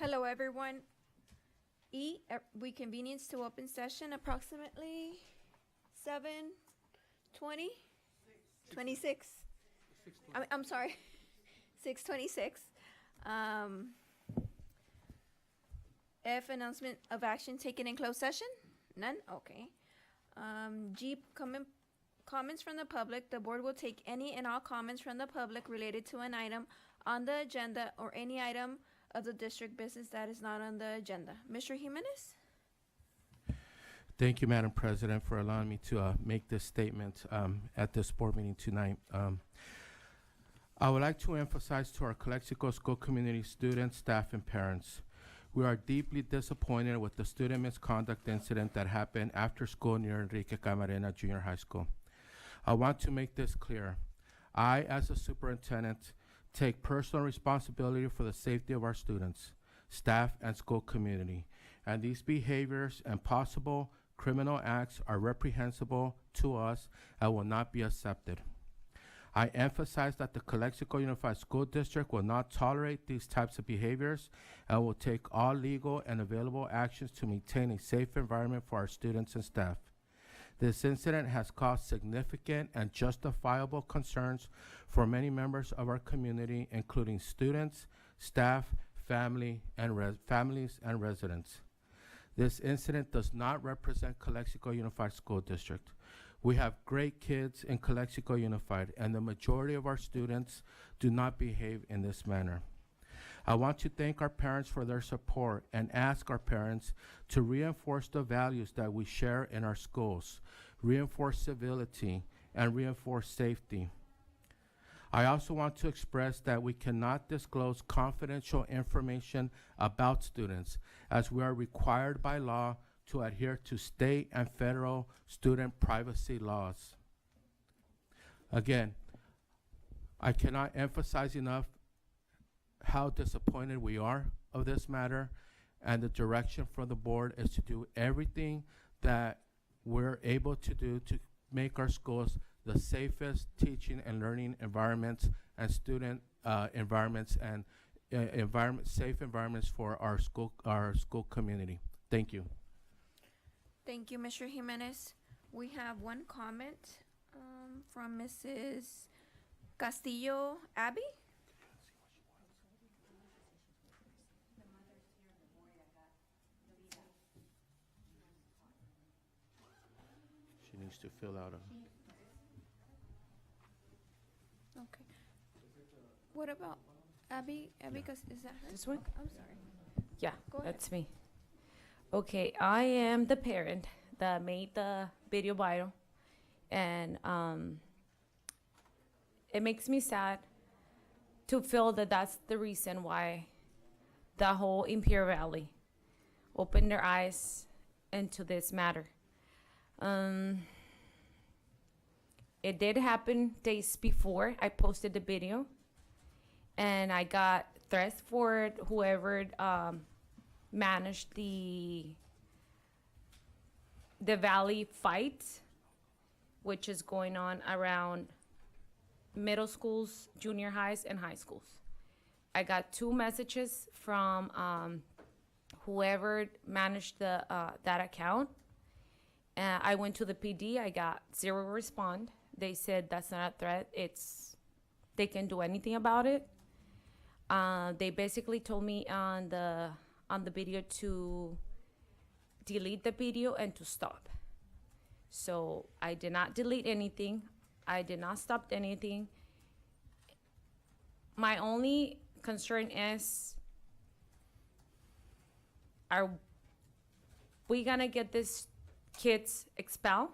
Hello, everyone. We convenience to open session approximately 7:20, 26. I'm sorry, 6:26. F, announcement of action taken in closed session? None? Okay. G, comments from the public. The board will take any and all comments from the public related to an item on the agenda or any item of the district business that is not on the agenda. Mr. Jimenez? Thank you, Madam President, for allowing me to make this statement at this board meeting tonight. I would like to emphasize to our Calexico school community students, staff, and parents, we are deeply disappointed with the student misconduct incident that happened after school near Enrique Camarena Junior High School. I want to make this clear. I, as a superintendent, take personal responsibility for the safety of our students, staff, and school community. And these behaviors and possible criminal acts are reprehensible to us and will not be accepted. I emphasize that the Calexico Unified School District will not tolerate these types of behaviors and will take all legal and available actions to maintain a safe environment for our students and staff. This incident has caused significant and justifiable concerns for many members of our community, including students, staff, families, and residents. This incident does not represent Calexico Unified School District. We have great kids in Calexico Unified, and the majority of our students do not behave in this manner. I want to thank our parents for their support and ask our parents to reinforce the values that we share in our schools, reinforce civility, and reinforce safety. I also want to express that we cannot disclose confidential information about students, as we are required by law to adhere to state and federal student privacy laws. Again, I cannot emphasize enough how disappointed we are of this matter, and the direction from the board is to do everything that we're able to do to make our schools the safest teaching and learning environments and student environments and safe environments for our school community. Thank you. Thank you, Mr. Jimenez. We have one comment from Mrs. Castillo Abby. She needs to fill out a... Okay. What about Abby? Abby, Yeah. is that her? This one? I'm sorry. Yeah, Go ahead. that's me. Okay, I am the parent that made the video viral, and it makes me sad to feel that that's the reason why the whole Imperial Valley opened their eyes into this matter. It did happen days before I posted the video, and I got threats for whoever managed the Valley fight, which is going on around middle schools, junior highs, and high schools. I got 2 messages from whoever managed that account. I went to the PD. I got 0 response. They said that's not a threat. They can do anything about it. They basically told me on the video to delete the video and to stop. So I did not delete anything. I did not stop anything. My only concern is, are we gonna get these kids expelled?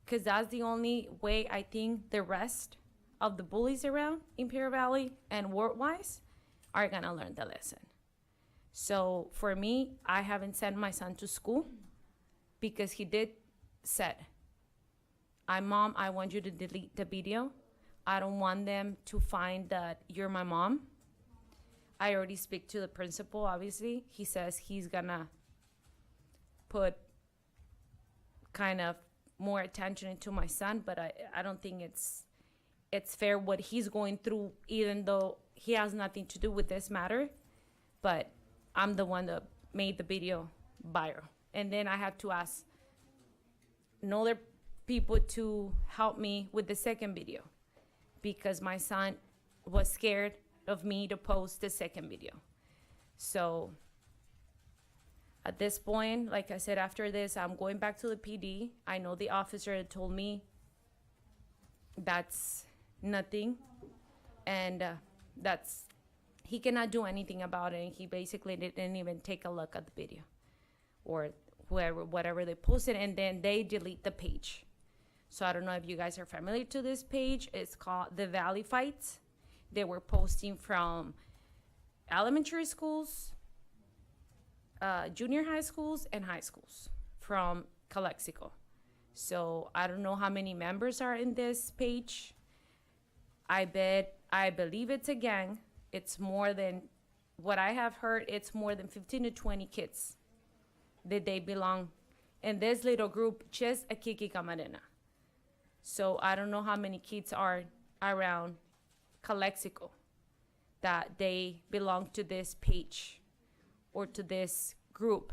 Because that's the only way I think the rest of the bullies around Imperial Valley and worldwise are gonna learn the lesson. So for me, I haven't sent my son to school because he did said, Mom, I want you to delete the video. I don't want them to find that you're my mom. I already speak to the principal, obviously. He says he's gonna put kind of more attention into my son, but I don't think it's fair what he's going through, even though he has nothing to do with this matter. but I'm the one that made the video viral. And then I had to ask another people to help me with the second video because my son was scared of me to post the second video. So at this point, like I said, after this, I'm going back to the PD. I know the officer told me that's nothing, and he cannot do anything about it. And he basically didn't even take a look at the video or whatever they posted, and then they delete the page. So I don't know if you guys are familiar to this page. It's called The Valley Fights. They were posting from elementary schools, junior high schools, and high schools from Calexico. So I don't know how many members are in this page. I believe it's a gang. It's more than, what I have heard, it's more than 15 to 20 kids that they belong in this little group, just a Kiki Camarena. So I don't know how many kids are around Calexico that they belong to this page or to this group.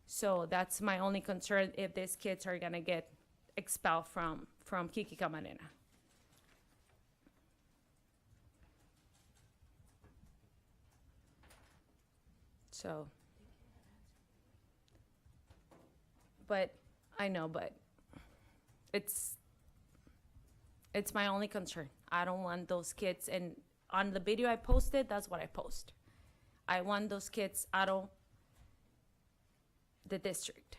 So that's my only concern, if these kids are gonna get expelled from Kiki Camarena. So, but I know, but it's my only concern. I don't want those kids, and on the video I posted, that's what I post. I want those kids out of the district,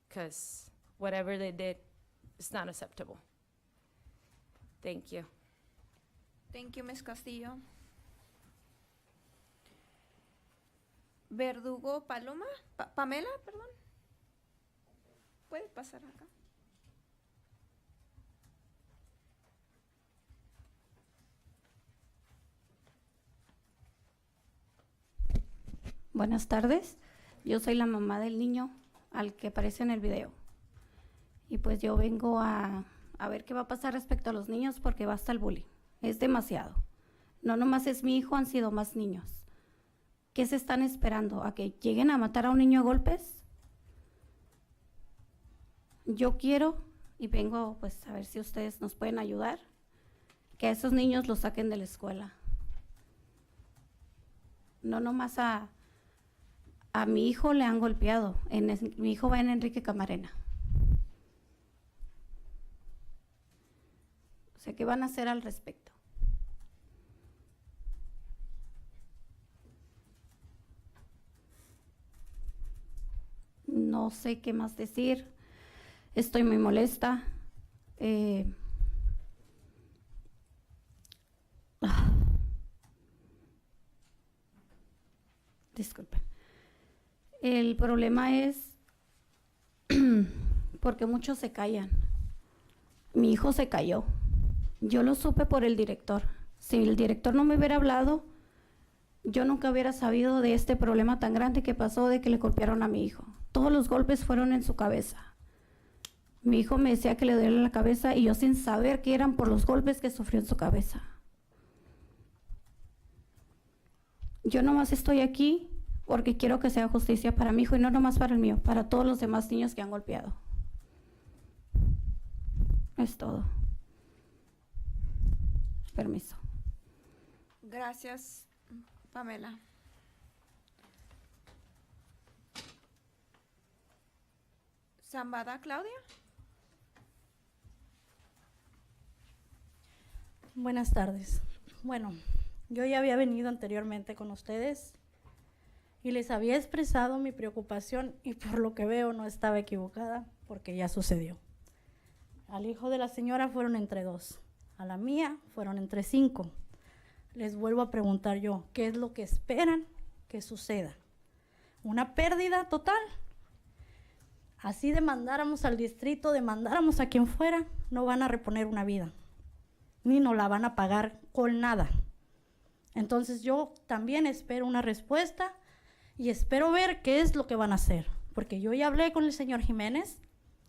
because whatever they did is not acceptable. Thank you. Thank you, Ms. Castillo. Verdugo Paloma, Pamela, perdón. Puede pasar acá. Buenas tardes, yo soy la mamá del niño al que aparece en el video. Y pues yo vengo a ver qué va a pasar respecto a los niños porque basta el bullying. Es demasiado. No nomás es mi hijo, han sido más niños. ¿Qué se están esperando? ¿A que lleguen a matar a un niño a golpes? Yo quiero, y vengo pues a ver si ustedes nos pueden ayudar, que a esos niños los saquen de la escuela. No nomás a mi hijo le han golpeado. Mi hijo va en Enrique Camarena. O sea, ¿qué van a hacer al respecto? No sé qué más decir. Estoy muy molesta. Disculpen. El problema es porque muchos se callan. Mi hijo se cayó. Yo lo supe por el director. Si el director no me hubiera hablado, yo nunca hubiera sabido de este problema tan grande que pasó de que le golpearon a mi hijo. Todos los golpes fueron en su cabeza. Mi hijo me decía que le dolía la cabeza y yo sin saber que eran por los golpes que sufrió en su cabeza. Yo nomás estoy aquí porque quiero que sea justicia para mi hijo y no nomás para el mío, para todos los demás niños que han golpeado. Es todo. Permiso. Gracias, Pamela. Zambada, Claudia. Buenas tardes. Bueno, yo ya había venido anteriormente con ustedes y les había expresado mi preocupación y por lo que veo no estaba equivocada porque ya sucedió. Al hijo de la señora fueron entre 2, a la mía fueron entre 5. Les vuelvo a preguntar yo, ¿qué es lo que esperan que suceda? ¿Una pérdida total? Así demandáramos al distrito, demandáramos a quien fuera, no van a reponer una vida, ni nos la van a pagar con nada. Entonces yo también espero una respuesta y espero ver qué es lo que van a hacer, porque yo ya hablé con el señor Jiménez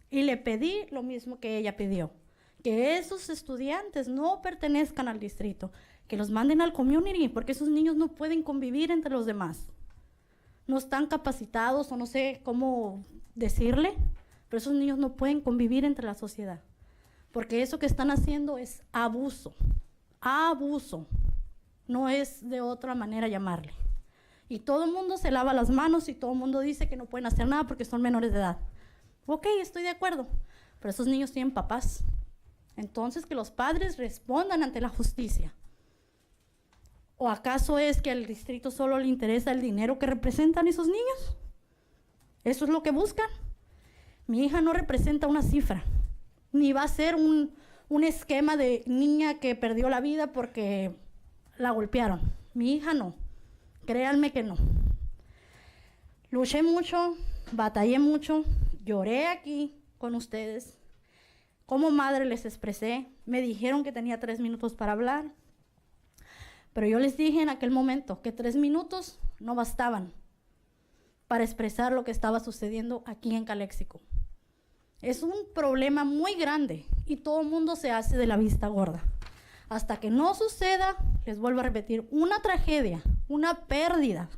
y le pedí lo mismo que ella pidió, que esos estudiantes no pertenezcan al distrito, que los manden al community, porque esos niños no pueden convivir entre los demás. No están capacitados o no sé cómo decirle, pero esos niños no pueden convivir entre la sociedad, porque eso que están haciendo es abuso, abuso, no es de otra manera llamarle. Y todo el mundo se lava las manos y todo el mundo dice que no pueden hacer nada porque son menores de edad. Ok, estoy de acuerdo, pero esos niños tienen papás. Entonces que los padres respondan ante la justicia. ¿O acaso es que al distrito solo le interesa el dinero que representan esos niños? ¿Eso es lo que buscan? Mi hija no representa una cifra, ni va a ser un esquema de niña que perdió la vida porque la golpearon. Mi hija no, créanme que no. Luché mucho, batallé mucho, lloré aquí con ustedes. Como madre les expresé, me dijeron que tenía 3 minutos para hablar, pero yo les dije en aquel momento que 3 minutos no bastaban para expresar lo que estaba sucediendo aquí en Calexico. Es un problema muy grande y todo el mundo se hace de la vista gorda. Hasta que no suceda, les vuelvo a repetir, una tragedia, una pérdida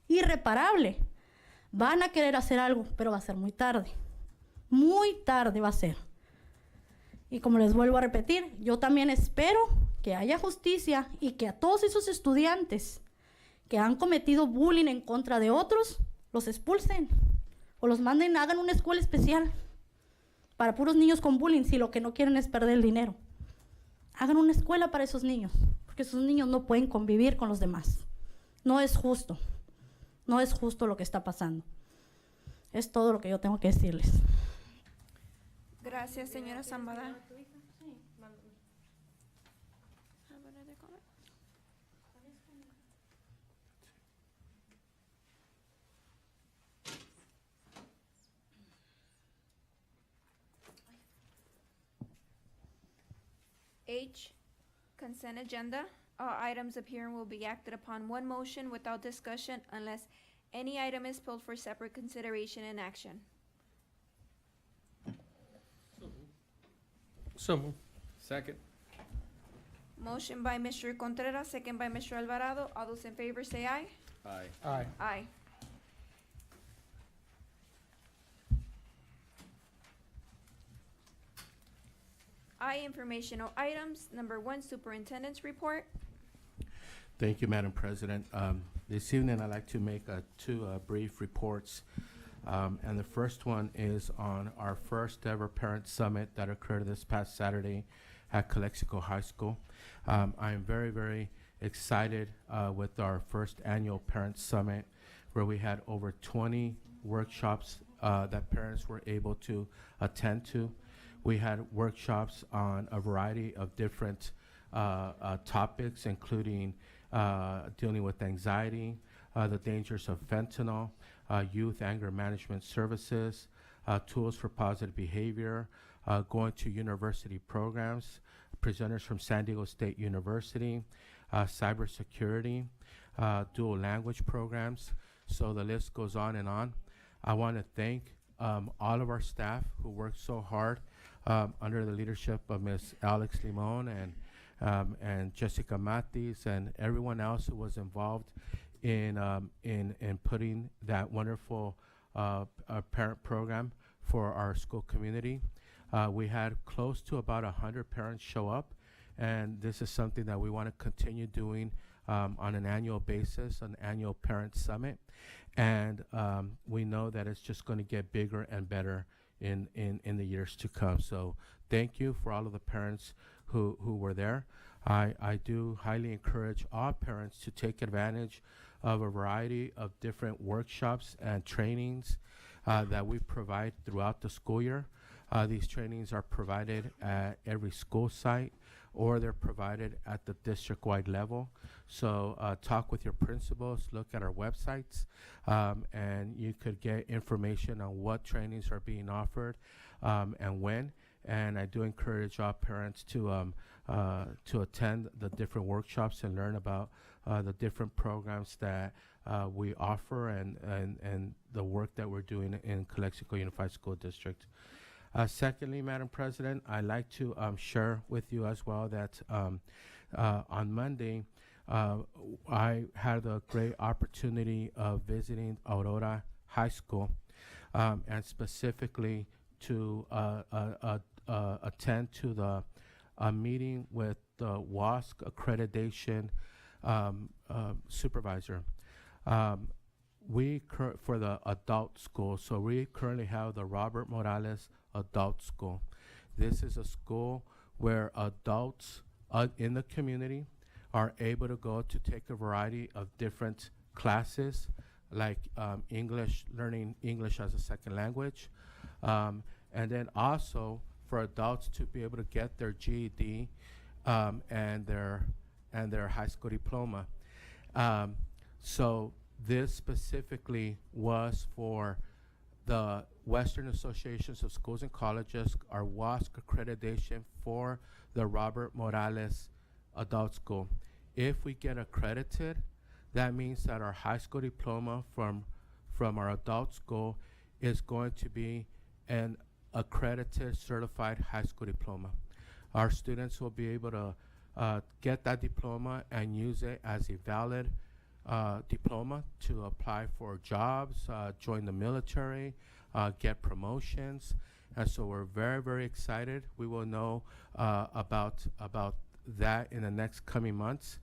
irreparable, van a querer hacer algo, pero va a ser muy tarde va a ser. Y como les vuelvo a repetir, yo también espero que haya justicia y que a todos esos estudiantes que han cometido bullying en contra de otros, los expulsen o los manden, hagan una escuela especial para puros niños con bullying, si lo que no quieren es perder el dinero. Hagan una escuela para esos niños, porque esos niños no pueden convivir con los demás. No es justo lo que está pasando. Es todo lo que yo tengo que decirles. Gracias, señora Zambada. H, consent agenda. All items appearing will be acted upon one motion without discussion unless any item is pulled for separate consideration and action. So moved. Second. Motion by Mr. Contreras, second by Mr. Alvarado. All those in favor say aye. Aye. Aye. Aye. I, informational items. Number 1, Superintendent's report. Thank you, Madam President. This evening, I'd like to make two brief reports. And the first one is on our first ever parent summit that occurred this past Saturday at Calexico High School. I am very, very excited with our first annual parent summit, where we had over 20 workshops that parents were able to attend to. We had workshops on a variety of different topics, including dealing with anxiety, the dangers of fentanyl, youth anger management services, tools for positive behavior, going to university programs, presenters from San Diego State University, cybersecurity, dual language programs. So the list goes on and on. I want to thank all of our staff who worked so hard under the leadership of Ms. Alex Limon and Jessica Matis and everyone else who was involved in putting that wonderful parent program for our school community. We had close to about 100 parents show up, and this is something that we want to continue doing on an annual basis, an annual parent summit. And we know that it's just going to get bigger and better in the years to come. So thank you for all of the parents who were there. I do highly encourage all parents to take advantage of a variety of different workshops and trainings that we provide throughout the school year. These trainings are provided at every school site, or they're provided at the district-wide level. So talk with your principals, look at our websites, and you could get information on what trainings are being offered and when. And I do encourage all parents to attend the different workshops and learn about the different programs that we offer and the work that we're doing in Calexico Unified School District. Secondly, Madam President, I'd like to share with you as well that On Monday, I had the great opportunity of visiting Aurora High School, and specifically to attend to the meeting with the WASC accreditation supervisor. For the adult school, so we currently have the Robert Morales Adult School. This is a school where adults in the community are able to go to take a variety of different classes, like English, learning English as a second language, and then also for adults to be able to get their GED and their high school diploma. So this specifically was for the Western Associations of Schools and Colleges, our WASC accreditation for the Robert Morales Adult School. If we get accredited, that means that our high school diploma from our adult school is going to be an accredited certified high school diploma. Our students will be able to get that diploma and use it as a valid diploma to apply for jobs, join the military, get promotions. And so we're very, very excited. We will know about that in the next coming months.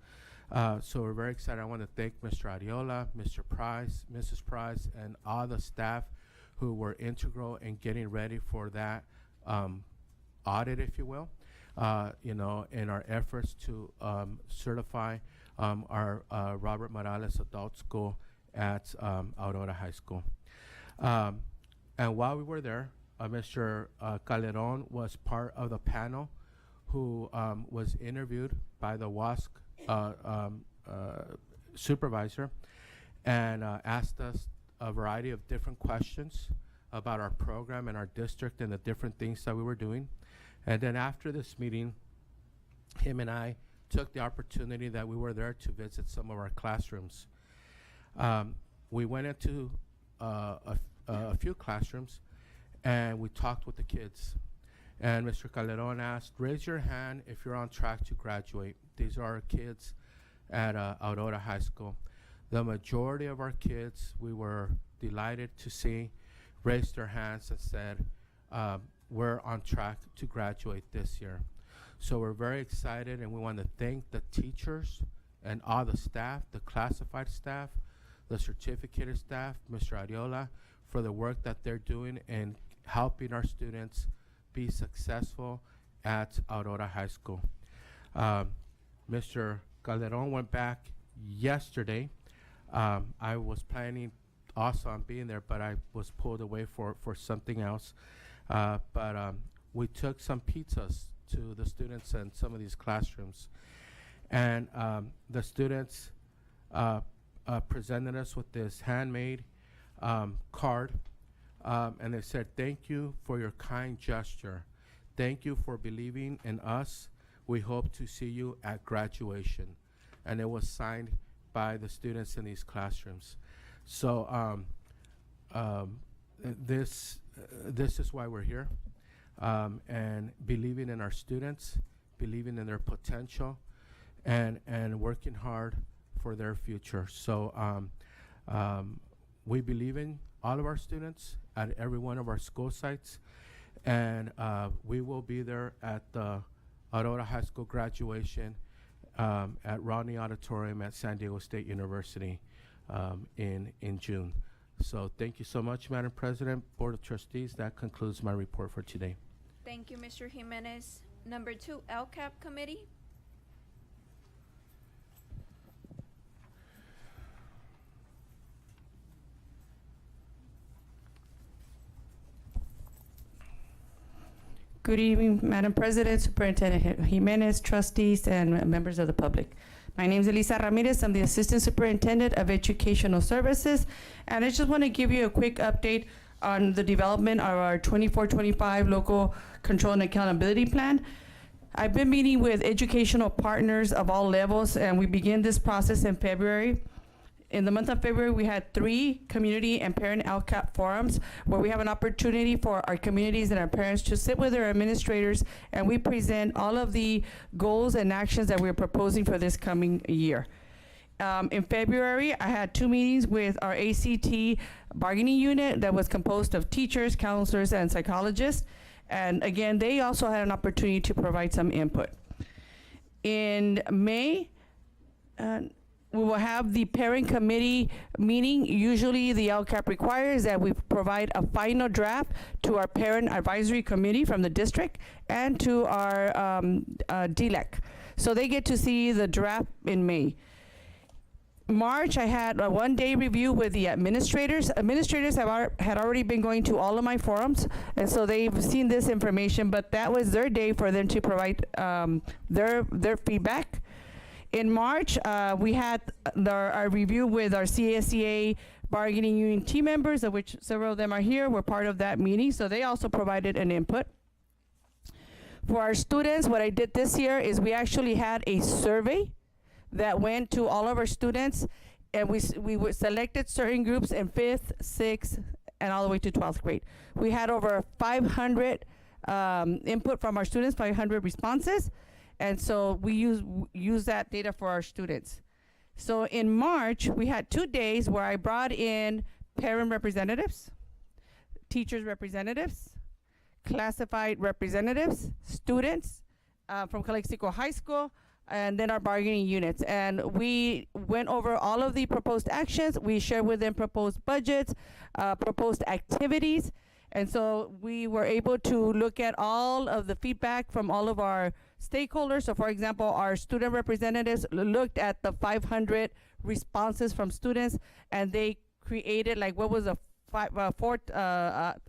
So we're very excited. I want to thank Mr. Ariola, Mr. Price, Mrs. Price, and all the staff who were integral in getting ready for that audit, if you will, in our efforts to certify our Robert Morales Adult School at Aurora High School. And while we were there, Mr. Calderon was part of the panel who was interviewed by the WASC supervisor and asked us a variety of different questions about our program and our district and the different things that we were doing. And then after this meeting, him and I took the opportunity that we were there to visit some of our classrooms. We went into a few classrooms and we talked with the kids. And Mr. Calderon asked, raise your hand if you're on track to graduate. These are our kids at Aurora High School. The majority of our kids, we were delighted to see, raised their hands and said, we're on track to graduate this year. So we're very excited, and we want to thank the teachers and all the staff, the classified staff, the certificated staff, Mr. Ariola, for the work that they're doing in helping our students be successful at Aurora High School. Mr. Calderon went back yesterday. I was planning also on being there, but I was pulled away for something else. But we took some pizzas to the students in some of these classrooms. And the students presented us with this handmade card. And they said, thank you for your kind gesture. Thank you for believing in us. We hope to see you at graduation. And it was signed by the students in these classrooms. So this is why we're here. And believing in our students, believing in their potential, and working hard for their future. So we believe in all of our students at every one of our school sites, and we will be there at the Aurora High School graduation at Rodney Auditorium at San Diego State University in June. So thank you so much, Madam President, Board of Trustees. That concludes my report for today. Thank you, Mr. Jimenez. Number 2, LCAP Committee. Good evening, Madam President, Superintendent Jimenez, trustees, and members of the public. My name is Elisa Ramirez. I'm the Assistant Superintendent of Educational Services, and I just want to give you a quick update on the development of our 24-25 Local Control and Accountability Plan. I've been meeting with educational partners of all levels, and we began this process in February. In the month of February, we had 3 community and parent LCAP forums where we have an opportunity for our communities and our parents to sit with their administrators, and we present all of the goals and actions that we're proposing for this coming year. In February, I had 2 meetings with our ACT bargaining unit that was composed of teachers, counselors, and psychologists. And again, they also had an opportunity to provide some input. In May, we will have the parent committee meeting. Usually the LCAP requires that we provide a final draft to our parent advisory committee from the district and to our DLEC. So they get to see the draft in May. March, I had a 1-day review with the administrators. Administrators had already been going to all of my forums, and so they've seen this information, but that was their day for them to provide their feedback. In March, we had our review with our CSEA bargaining union team members, of which several of them are here, were part of that meeting, so they also provided an input. For our students, what I did this year is we actually had a survey that went to all of our students, and we selected certain groups in 5th, 6th, and all the way to 12th grade. We had over 500 input from our students, 500 responses, and so we use that data for our students. So in March, we had 2 days where I brought in parent representatives, teachers representatives, classified representatives, students from Calexico High School, and then our bargaining units. And we went over all of the proposed actions. We shared with them proposed budgets, proposed activities. And so we were able to look at all of the feedback from all of our stakeholders. So for example, our student representatives looked at the 500 responses from students, and they created like what was the 4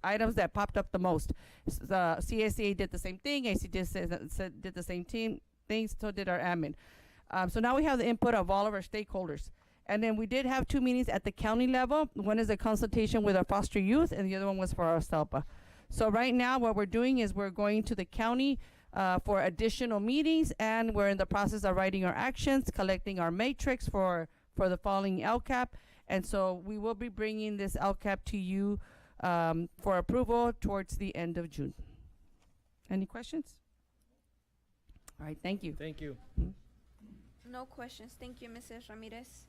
items that popped up the most. CSEA did the same thing, ACT did the same things, so did our admin. So now we have the input of all of our stakeholders. And then we did have 2 meetings at the county level. One is a consultation with our foster youth, and the other one was for our SELPA. So right now what we're doing is we're going to the county for additional meetings, and we're in the process of writing our actions, collecting our matrix for the following LCAP. And so we will be bringing this LCAP to you for approval towards the end of June. Any questions? All right, thank you. Thank you. No questions. Thank you, Mrs. Ramirez.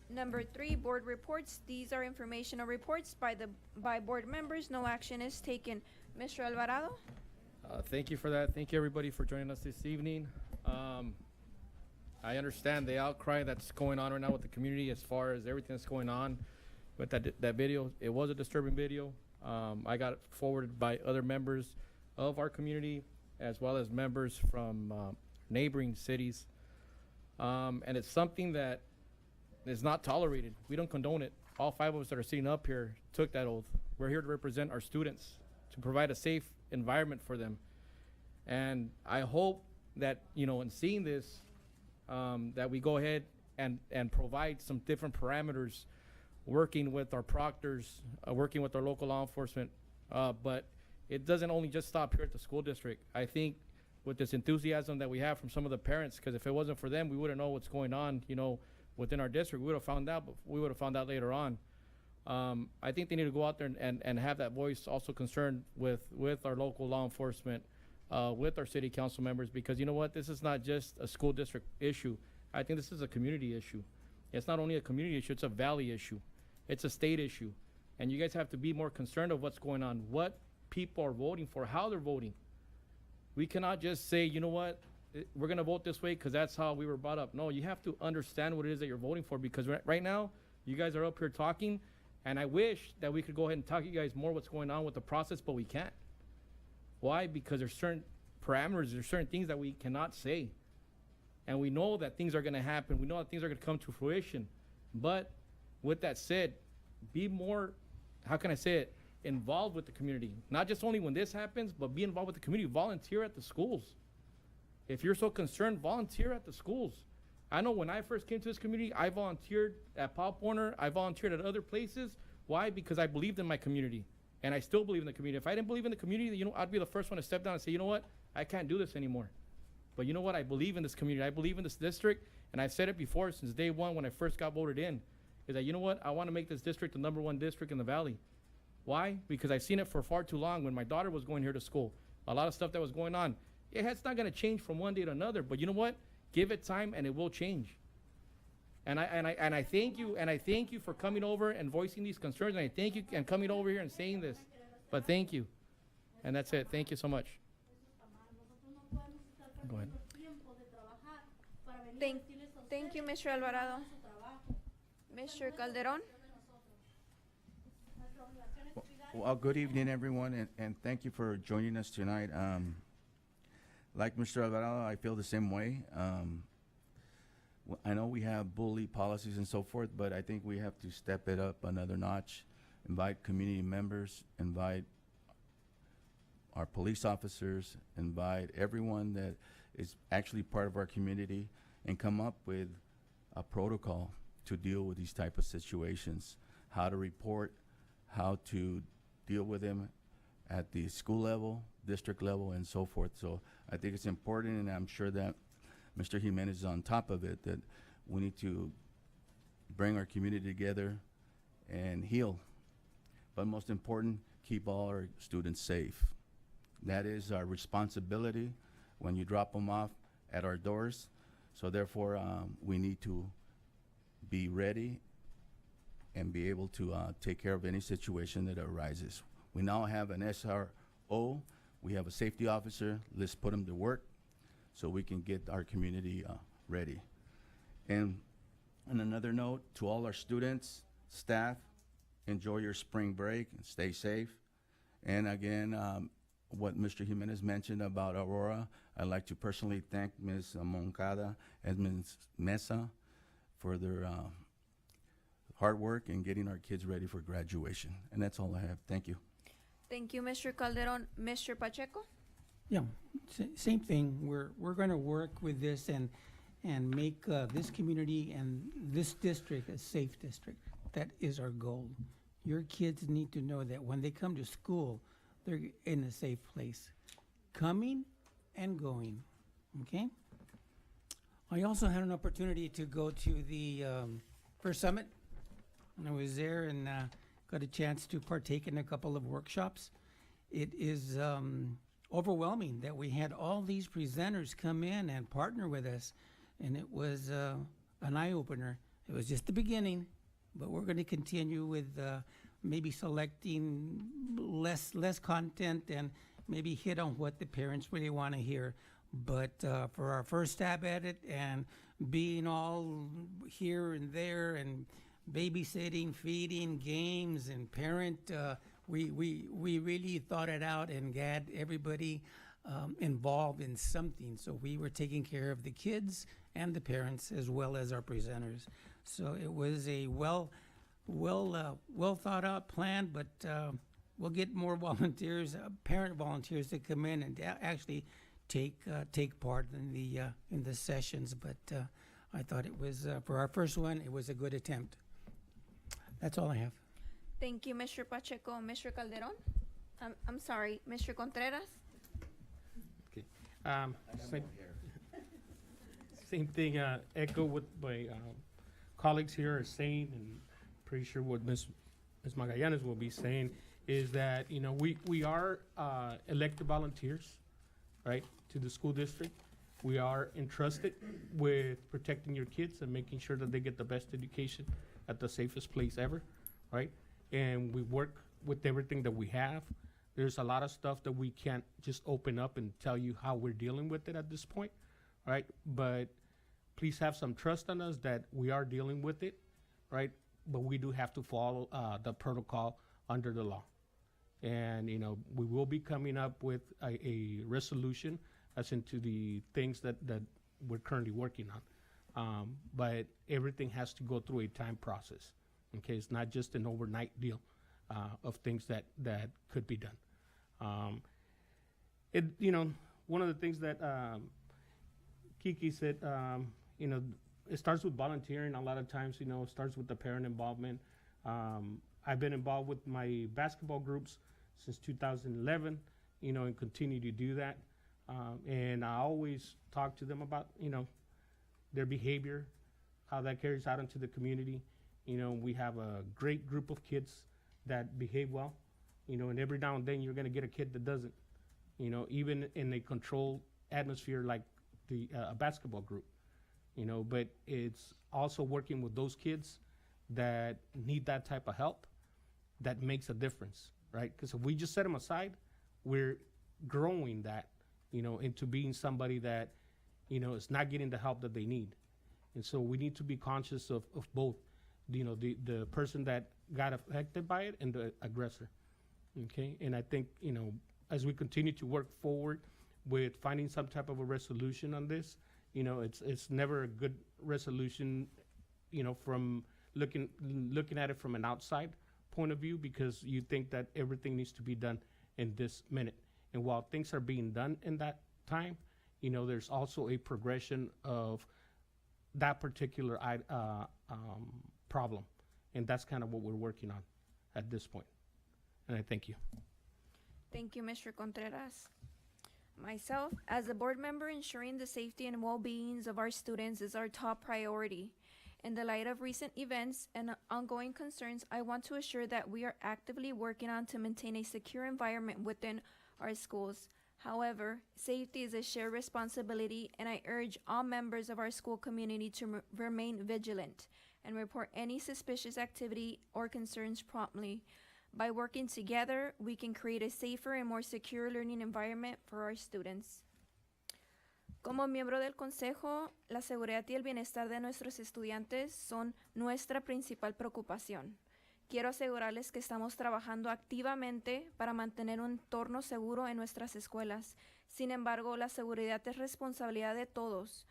Number 3, board reports. These are informational reports by board members. No action is taken. Mr. Alvarado? Thank you for that. Thank you, everybody, for joining us this evening. I understand the outcry that's going on right now with the community as far as everything that's going on. But that video, it was a disturbing video. I got it forwarded by other members of our community, as well as members from neighboring cities. And it's something that is not tolerated. We don't condone it. All 5 of us that are sitting up here took that oath. We're here to represent our students, to provide a safe environment for them. And I hope that, you know, in seeing this, that we go ahead and provide some different parameters, working with our proctors, working with our local law enforcement, but it doesn't only just stop here at the school district. I think with this enthusiasm that we have from some of the parents, because if it wasn't for them, we wouldn't know what's going on, you know, within our district. We would have found out, but we would have found out later on. I think they need to go out there and have that voice also concerned with our local law enforcement, with our city council members, because you know what, this is not just a school district issue. I think this is a community issue. It's not only a community issue, it's a valley issue. It's a state issue. And you guys have to be more concerned of what's going on, what people are voting for, how they're voting. We cannot just say, you know what, we're gonna vote this way because that's how we were brought up. No, you have to understand what it is that you're voting for, because right now, you guys are up here talking, and I wish that we could go ahead and talk to you guys more what's going on with the process, but we can't. Why? Because there's certain parameters, there's certain things that we cannot say. And we know that things are gonna happen, we know that things are gonna come to fruition. But with that said, be more, how can I say it, involved with the community. Not just only when this happens, but be involved with the community. Volunteer at the schools. If you're so concerned, volunteer at the schools. I know when I first came to this community, I volunteered at Pop Warner, I volunteered at other places. Why? Because I believed in my community. And I still believe in the community. If I didn't believe in the community, you know, I'd be the first one to step down and say, you know what, I can't do this anymore. But you know what, I believe in this community, I believe in this district, And I've said it before since day one when I first got voted in, is that, you know what, I want to make this district the #1 district in the Valley. Why? Because I've seen it for far too long. When my daughter was going here to school, a lot of stuff that was going on, it's not going to change from one day to another, but you know what? Give it time and it will change. And I thank you for coming over and voicing these concerns, and I thank you and coming over here and saying this. But thank you. And that's it. Thank you so much. Go ahead. Thank you, Mr. Alvarado. Mr. Calderon? Well, good evening, everyone, and thank you for joining us tonight. Like Mr. Alvarado, I feel the same way. I know we have bully policies and so forth, but I think we have to step it up another notch, invite community members, invite our police officers, invite everyone that is actually part of our community, and come up with a protocol to deal with these type of situations, how to report, how to deal with them at the school level, district level, and so forth. So I think it's important, and I'm sure that Mr. Jimenez is on top of it, that we need to bring our community together and heal. But most important, keep all our students safe. That is our responsibility when you drop them off at our doors. So therefore, we need to be ready and be able to take care of any situation that arises. We now have an SRO, we have a safety officer. Let's put them to work so we can get our community ready. And on another note, to all our students, staff, enjoy your spring break and stay safe. And again, what Mr. Jimenez mentioned about Aurora, I'd like to personally thank Ms. Moncada and Ms. Mesa for their hard work in getting our kids ready for graduation. And that's all I have. Thank you. Thank you, Mr. Calderon. Mr. Pacheco? Yeah, same thing. We're going to work with this and make this community and this district a safe district. That is our goal. Your kids need to know that when they come to school, they're in a safe place, coming and going. Okay. I also had an opportunity to go to the First Summit, and I was there and got a chance to partake in a couple of workshops. It is overwhelming that we had all these presenters come in and partner with us, and it was an eye-opener. It was just the beginning, but we're going to continue with maybe selecting less content and maybe hit on what the parents really want to hear. But for our first stab at it, and being all here and there and babysitting, feeding, games, and parent, we really thought it out and got everybody involved in something. So we were taking care of the kids and the parents as well as our presenters. So it was a well thought out plan, but we'll get more volunteers, parent volunteers, to come in and actually take part in the sessions. But I thought it was for our first one, it was a good attempt. That's all I have. Thank you, Mr. Pacheco. Mr. Calderon? I'm sorry, Mr. Contreras? Okay. Same thing, echo what my colleagues here are saying, and pretty sure what Ms. Magallanes will be saying is that, you know, we are elected volunteers, right, to the school district. We are entrusted with protecting your kids and making sure that they get the best education at the safest place ever, right? And we work with everything that we have. There's a lot of stuff that we can't just open up and tell you how we're dealing with it at this point, right? But please have some trust on us that we are dealing with it, right? But we do have to follow the protocol under the law. And, you know, we will be coming up with a resolution as into the things that we're currently working on. But everything has to go through a time process. Okay, it's not just an overnight deal of things that could be done. You know, one of the things that Kiki said, you know, it starts with volunteering. A lot of times, you know, it starts with the parent involvement. I've been involved with my basketball groups since 2011, you know, and continue to do that. And I always talk to them about, you know, their behavior, how that carries out into the community. You know, we have a great group of kids that behave well, you know, and every now and then you're going to get a kid that doesn't, you know, even in a controlled atmosphere like the basketball group, you know, but it's also working with those kids that need that type of help that makes a difference, right? Because if we just set them aside, we're growing that, you know, into being somebody that, you know, is not getting the help that they need. And so we need to be conscious of both, you know, the person that got affected by it and the aggressor. Okay, and I think, you know, as we continue to work forward with finding some type of a resolution on this, you know, it's never a good resolution, you know, from looking at it from an outside point of view, because you think that everything needs to be done in this minute. And while things are being done in that time, you know, there's also a progression of that particular problem. And that's kind of what we're working on at this point. And I thank you. Thank you, Mr. Contreras. Myself, as a board member, ensuring the safety and well-being of our students is our top priority. In the light of recent events and ongoing concerns, I want to assure that we are actively working on to maintain a secure environment within our schools. However, safety is a shared responsibility, and I urge all members of our school community to remain vigilant and report any suspicious activity or concerns promptly. By working together, we can create a safer and more secure learning environment for our students. Como miembro del Consejo, la seguridad y el bienestar de nuestros estudiantes son nuestra principal preocupación. Quiero asegurarles que estamos trabajando activamente para mantener un entorno seguro en nuestras escuelas. Sin embargo, la seguridad es responsabilidad de todos,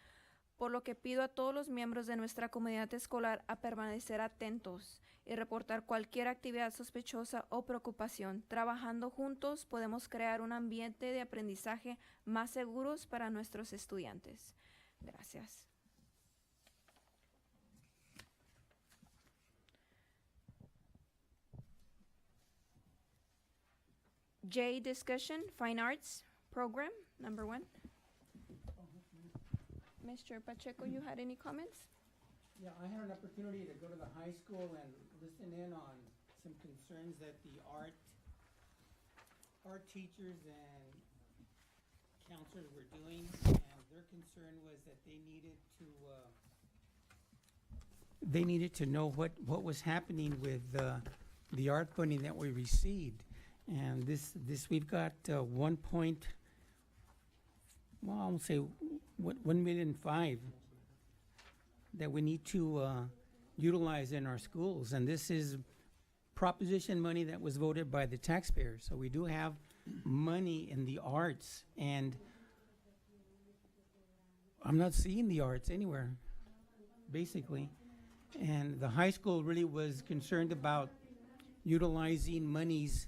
por lo que pido a todos los miembros de nuestra comunidad escolar a permanecer atentos y reportar cualquier actividad sospechosa o preocupación. Trabajando juntos podemos crear un ambiente de aprendizaje más seguros para nuestros estudiantes. Gracias. J, discussion, fine arts program, number 1. Mr. Pacheco, you had any comments? Yeah, I had an opportunity to go to the high school and listen in on some concerns that the art teachers and counselors were doing, and their concern was that they needed to know what was happening with the art funding that we received. And this we've got 1.5 million that we need to utilize in our schools, and this is proposition money that was voted by the taxpayers. So we do have money in the arts, and I'm not seeing the arts anywhere, basically. And the high school really was concerned about utilizing monies.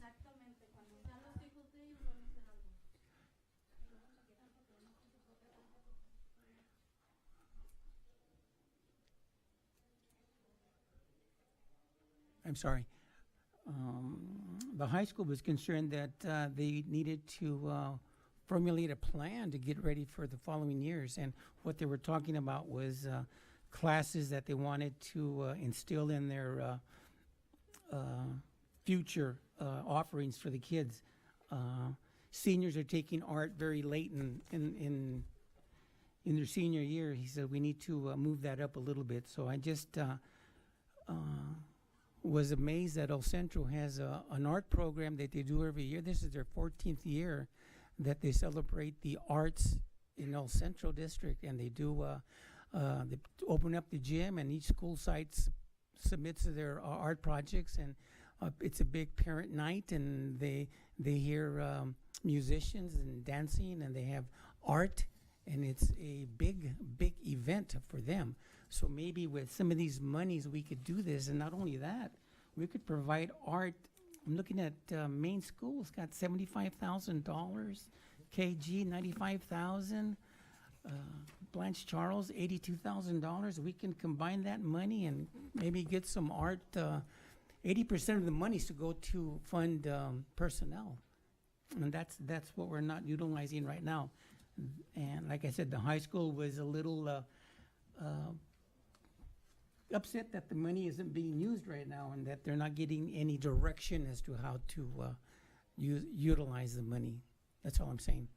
I'm sorry. The high school was concerned that they needed to formulate a plan to get ready for the following years. And what they were talking about was classes that they wanted to instill in their future offerings for the kids. Seniors are taking art very late in their senior year. He said we need to move that up a little bit. So I just was amazed that El Centro has an art program that they do every year. This is their 14th year that they celebrate the arts in El Centro district, and they do they open up the gym, and each school site submits their art projects, and it's a big parent night, and they hear musicians and dancing, and they have art, and it's a big event for them. So maybe with some of these monies, we could do this. And not only that, we could provide art. I'm looking at Main School. It's got $75,000. KG, $95,000. Blanche Charles, $82,000. We can combine that money and maybe get some art. 80% of the money is to go to fund personnel. And that's what we're not utilizing right now. And like I said, the high school was a little upset that the money isn't being used right now and that they're not getting any direction as to how to utilize the money. That's all I'm saying.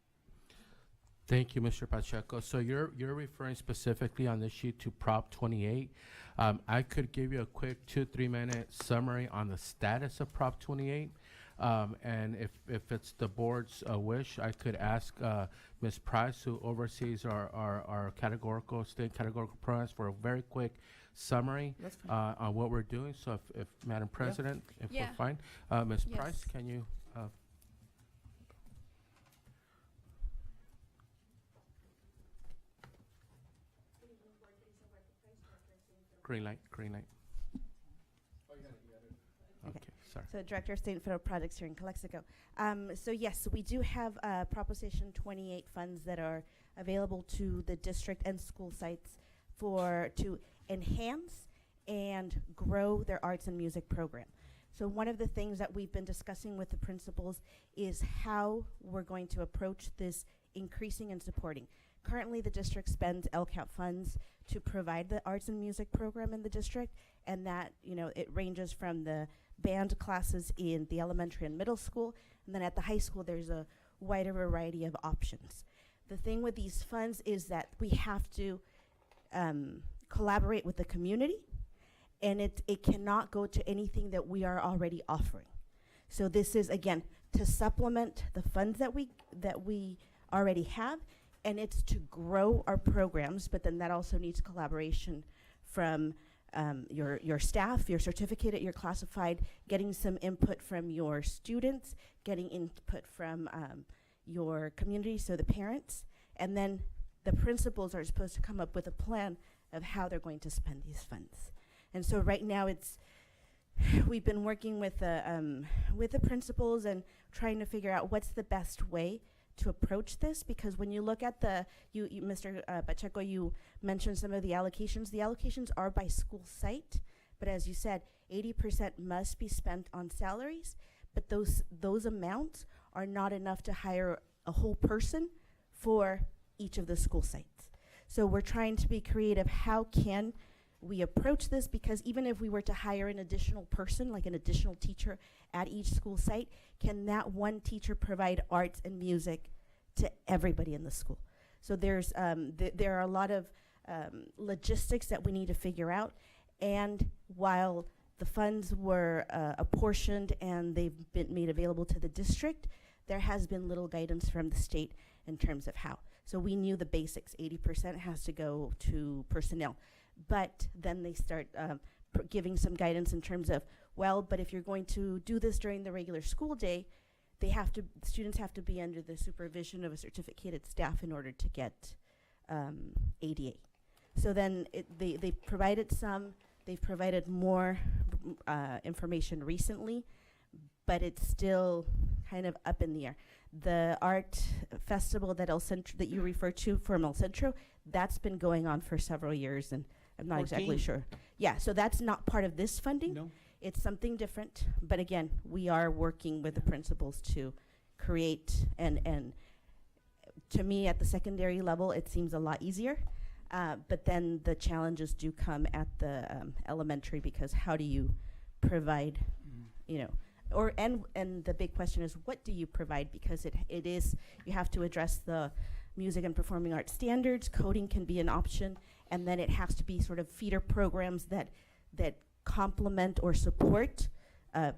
Thank you, Mr. Pacheco. So you're referring specifically on this sheet to Prop 28. I could give you a quick 2-3 minute summary on the status of Prop 28. And if it's the board's wish, I could ask Ms. Price, who oversees our categorical, state categorical programs, for a very quick summary That's fine. on what we're doing. So if Madam President, if Yeah. we're fine, Ms. Yes. Price, can you? Green light, green light. Okay, sorry. So Director of State and Federal Projects here in Calexico. So yes, we do have Proposition 28 funds that are available to the district and school sites to enhance and grow their arts and music program. So one of the things that we've been discussing with the principals is how we're going to approach this increasing and supporting. Currently, the district spends LCAP funds to provide the arts and music program in the district, and that, it ranges from the band classes in the elementary and middle school, and then at the high school, there's a wider variety of options. The thing with these funds is that we have to collaborate with the community, and it cannot go to anything that we are already offering. So this is, again, to supplement the funds that we already have, and it's to grow our programs, but then that also needs collaboration from your staff, your certificate, your classified, getting some input from your students, getting input from your community, so the parents, and then the principals are supposed to come up with a plan of how they're going to spend these funds. And so right now we've been working with the principals and trying to figure out what's the best way to approach this, because when you look at Mr. Pacheco, you mentioned some of the allocations. The allocations are by school site, but as you said, 80% must be spent on salaries, but those amounts are not enough to hire a whole person for each of the school sites. So we're trying to be creative. How can we approach this? Because even if we were to hire an additional person, like an additional teacher at each school site, can that one teacher provide arts and music to everybody in the school? So there are a lot of logistics that we need to figure out. And while the funds were apportioned and they've been made available to the district, there has been little guidance from the state in terms of how. So we knew the basics, 80% has to go to personnel. But then they start giving some guidance in terms of, well, but if you're going to do this during the regular school day, students have to be under the supervision of a certificated staff in order to get ADA. So then they provided they've provided more information recently, but it's still kind of up in the air. The art festival that that you refer to from El Centro, that's been going on for several years, and I'm not exactly sure. Yeah, so that's not part of this funding. No? It's something different, but again, we are working with the principals to create, and to me, at the secondary level, it seems a lot easier, but then the challenges do come at the elementary, because how do you provide, and the big question is, what do you provide? Because it is, you have to address the music and performing arts standards. Coding can be an option, and then it has to be sort of feeder programs that complement or support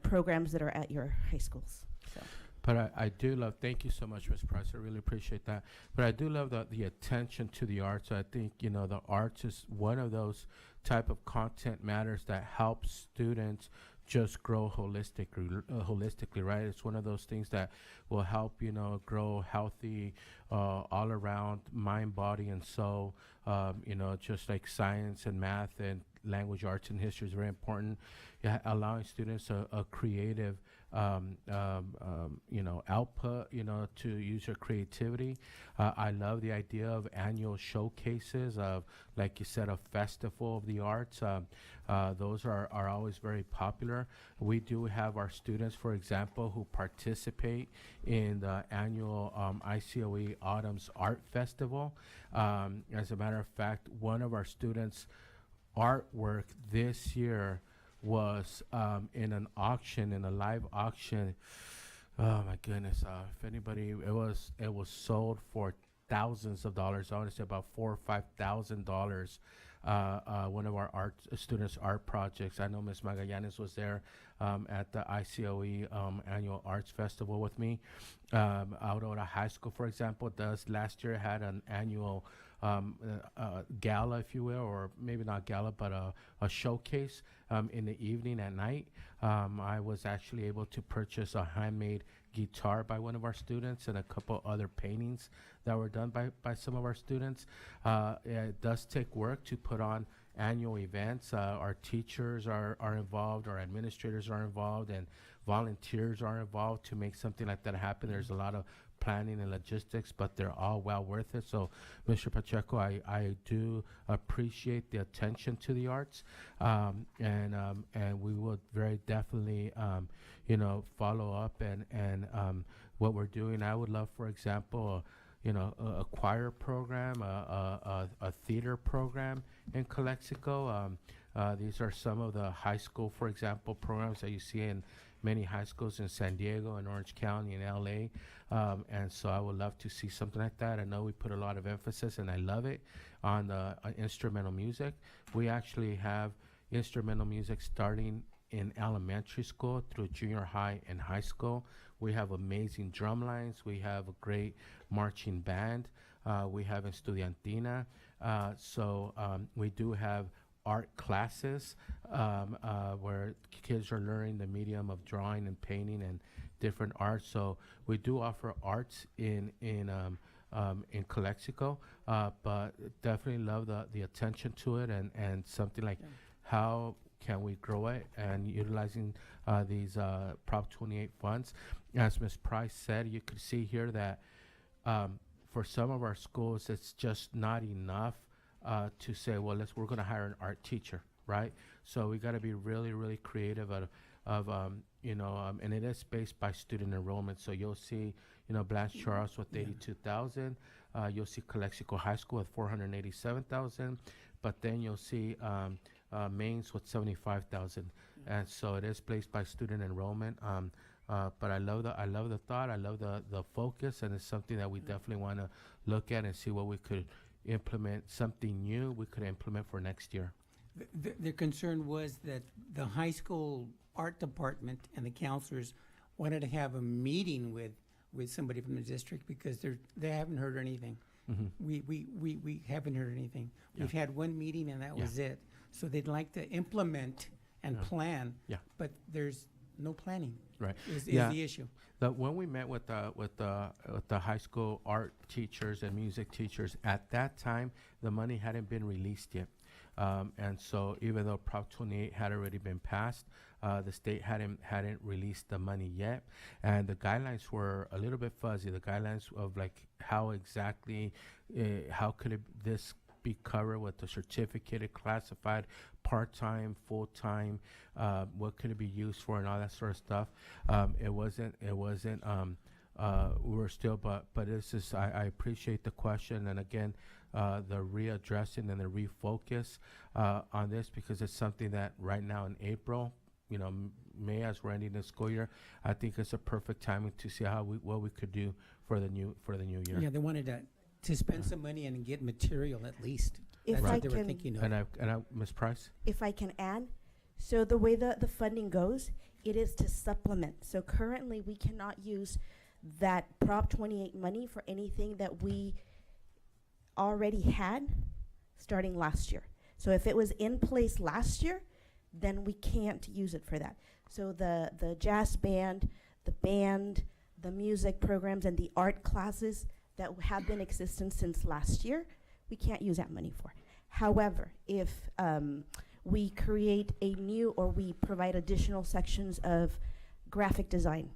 programs that are at your high schools. So. But I do love, thank you so much, Ms. Price, I really appreciate that. But I do love the attention to the arts. I think, the arts is one of those type of content matters that helps students just grow holistically, right? It's one of those things that will help, grow healthy all around, mind, body, and soul, just like science and math. And language arts and history is very important. Allowing students a creative output, to use your creativity. I love the idea of annual showcases of, like you said, a festival of the arts. Those are always very popular. We do have our students, for example, who participate in the annual ICOE Autumn's Art Festival. As a matter of fact, one of our students' artwork this year was in an auction, in a live auction. Oh my goodness! If anybody, it was sold for thousands of dollars. I want to say about $4,000 or $5,000. One of our students' art projects. I know Ms. Magallanes was there at the ICOE Annual Arts Festival with me. Aurora High School, for example, last year had an annual gala, if you will, or maybe not gala, but a showcase in the evening at night. I was actually able to purchase a handmade guitar by one of our students and a couple other paintings that were done by some of our students. It does take work to put on annual events. Our teachers are involved, our administrators are involved, and volunteers are involved to make something like that happen. There's a lot of planning and logistics, but they're all well worth it. So, Mr. Pacheco, I do appreciate the attention to the arts, and we will very definitely, follow up and what we're doing. I would love, for example, a choir program, a theater program in Calexico. These are some of the high school, for example, programs that you see in many high schools in San Diego and Orange County and LA. And so I would love to see something like that. I know we put a lot of emphasis, and I love it, on the instrumental music. We actually have instrumental music starting in elementary school through junior high and high school. We have amazing drum lines. We have a great marching band. We have Estudiantina. So we do have art classes where kids are learning the medium of drawing and painting and different arts. So we do offer arts in Calexico, but definitely love the attention to it and something like how can we grow it and utilizing these Prop 28 funds. As Ms. Price said, you could see here that for some of our schools, it's just not enough to say, well, we're going to hire an art teacher, right? So we got to be really, really creative and it is based by student enrollment. So you'll see, Blanche Charles with 82,000. You'll see Calexico High School with 487,000, but then you'll see Maine's with 75,000. And so it is placed by student enrollment. But I love the thought. I love the focus, and it's something that we definitely want to look at and see what we could implement, something new we could implement for next year. The concern was that the high school art department and the counselors wanted to have a meeting with somebody from the district because they haven't heard anything. Mm-hmm. We haven't heard anything. Yeah. We've had one meeting and that was it. So they'd like to implement and plan, but there's no planning. Right. Is the issue. When we met with the high school art teachers and music teachers, at that time the money hadn't been released yet, and so even though Prop 28 had already been passed, the state hadn't released the money yet, and the guidelines were a little bit fuzzy. The guidelines of like how exactly how could this be covered with the certificated, classified, part-time, full-time, what could it be used for, and all that sort of stuff. It wasn't we were still, but it's just, I appreciate the question, and again, the readdressing and the refocus on this, because it's something that right now in April, May, as we're ending the school year, I think it's a perfect timing to see what we could do for the new year. Yeah, they wanted to spend some money and get material at least. If That's I what they were can- thinking of. And I, Ms. Price? If I can add, so the way the funding goes, it is to supplement. So currently, we cannot use that Prop 28 money for anything that we already had starting last year. So if it was in place last year, then we can't use it for that. So the jazz band, the music programs, and the art classes that have been existent since last year, we can't use that money for. However, if we create a new, or we provide additional sections of graphic design,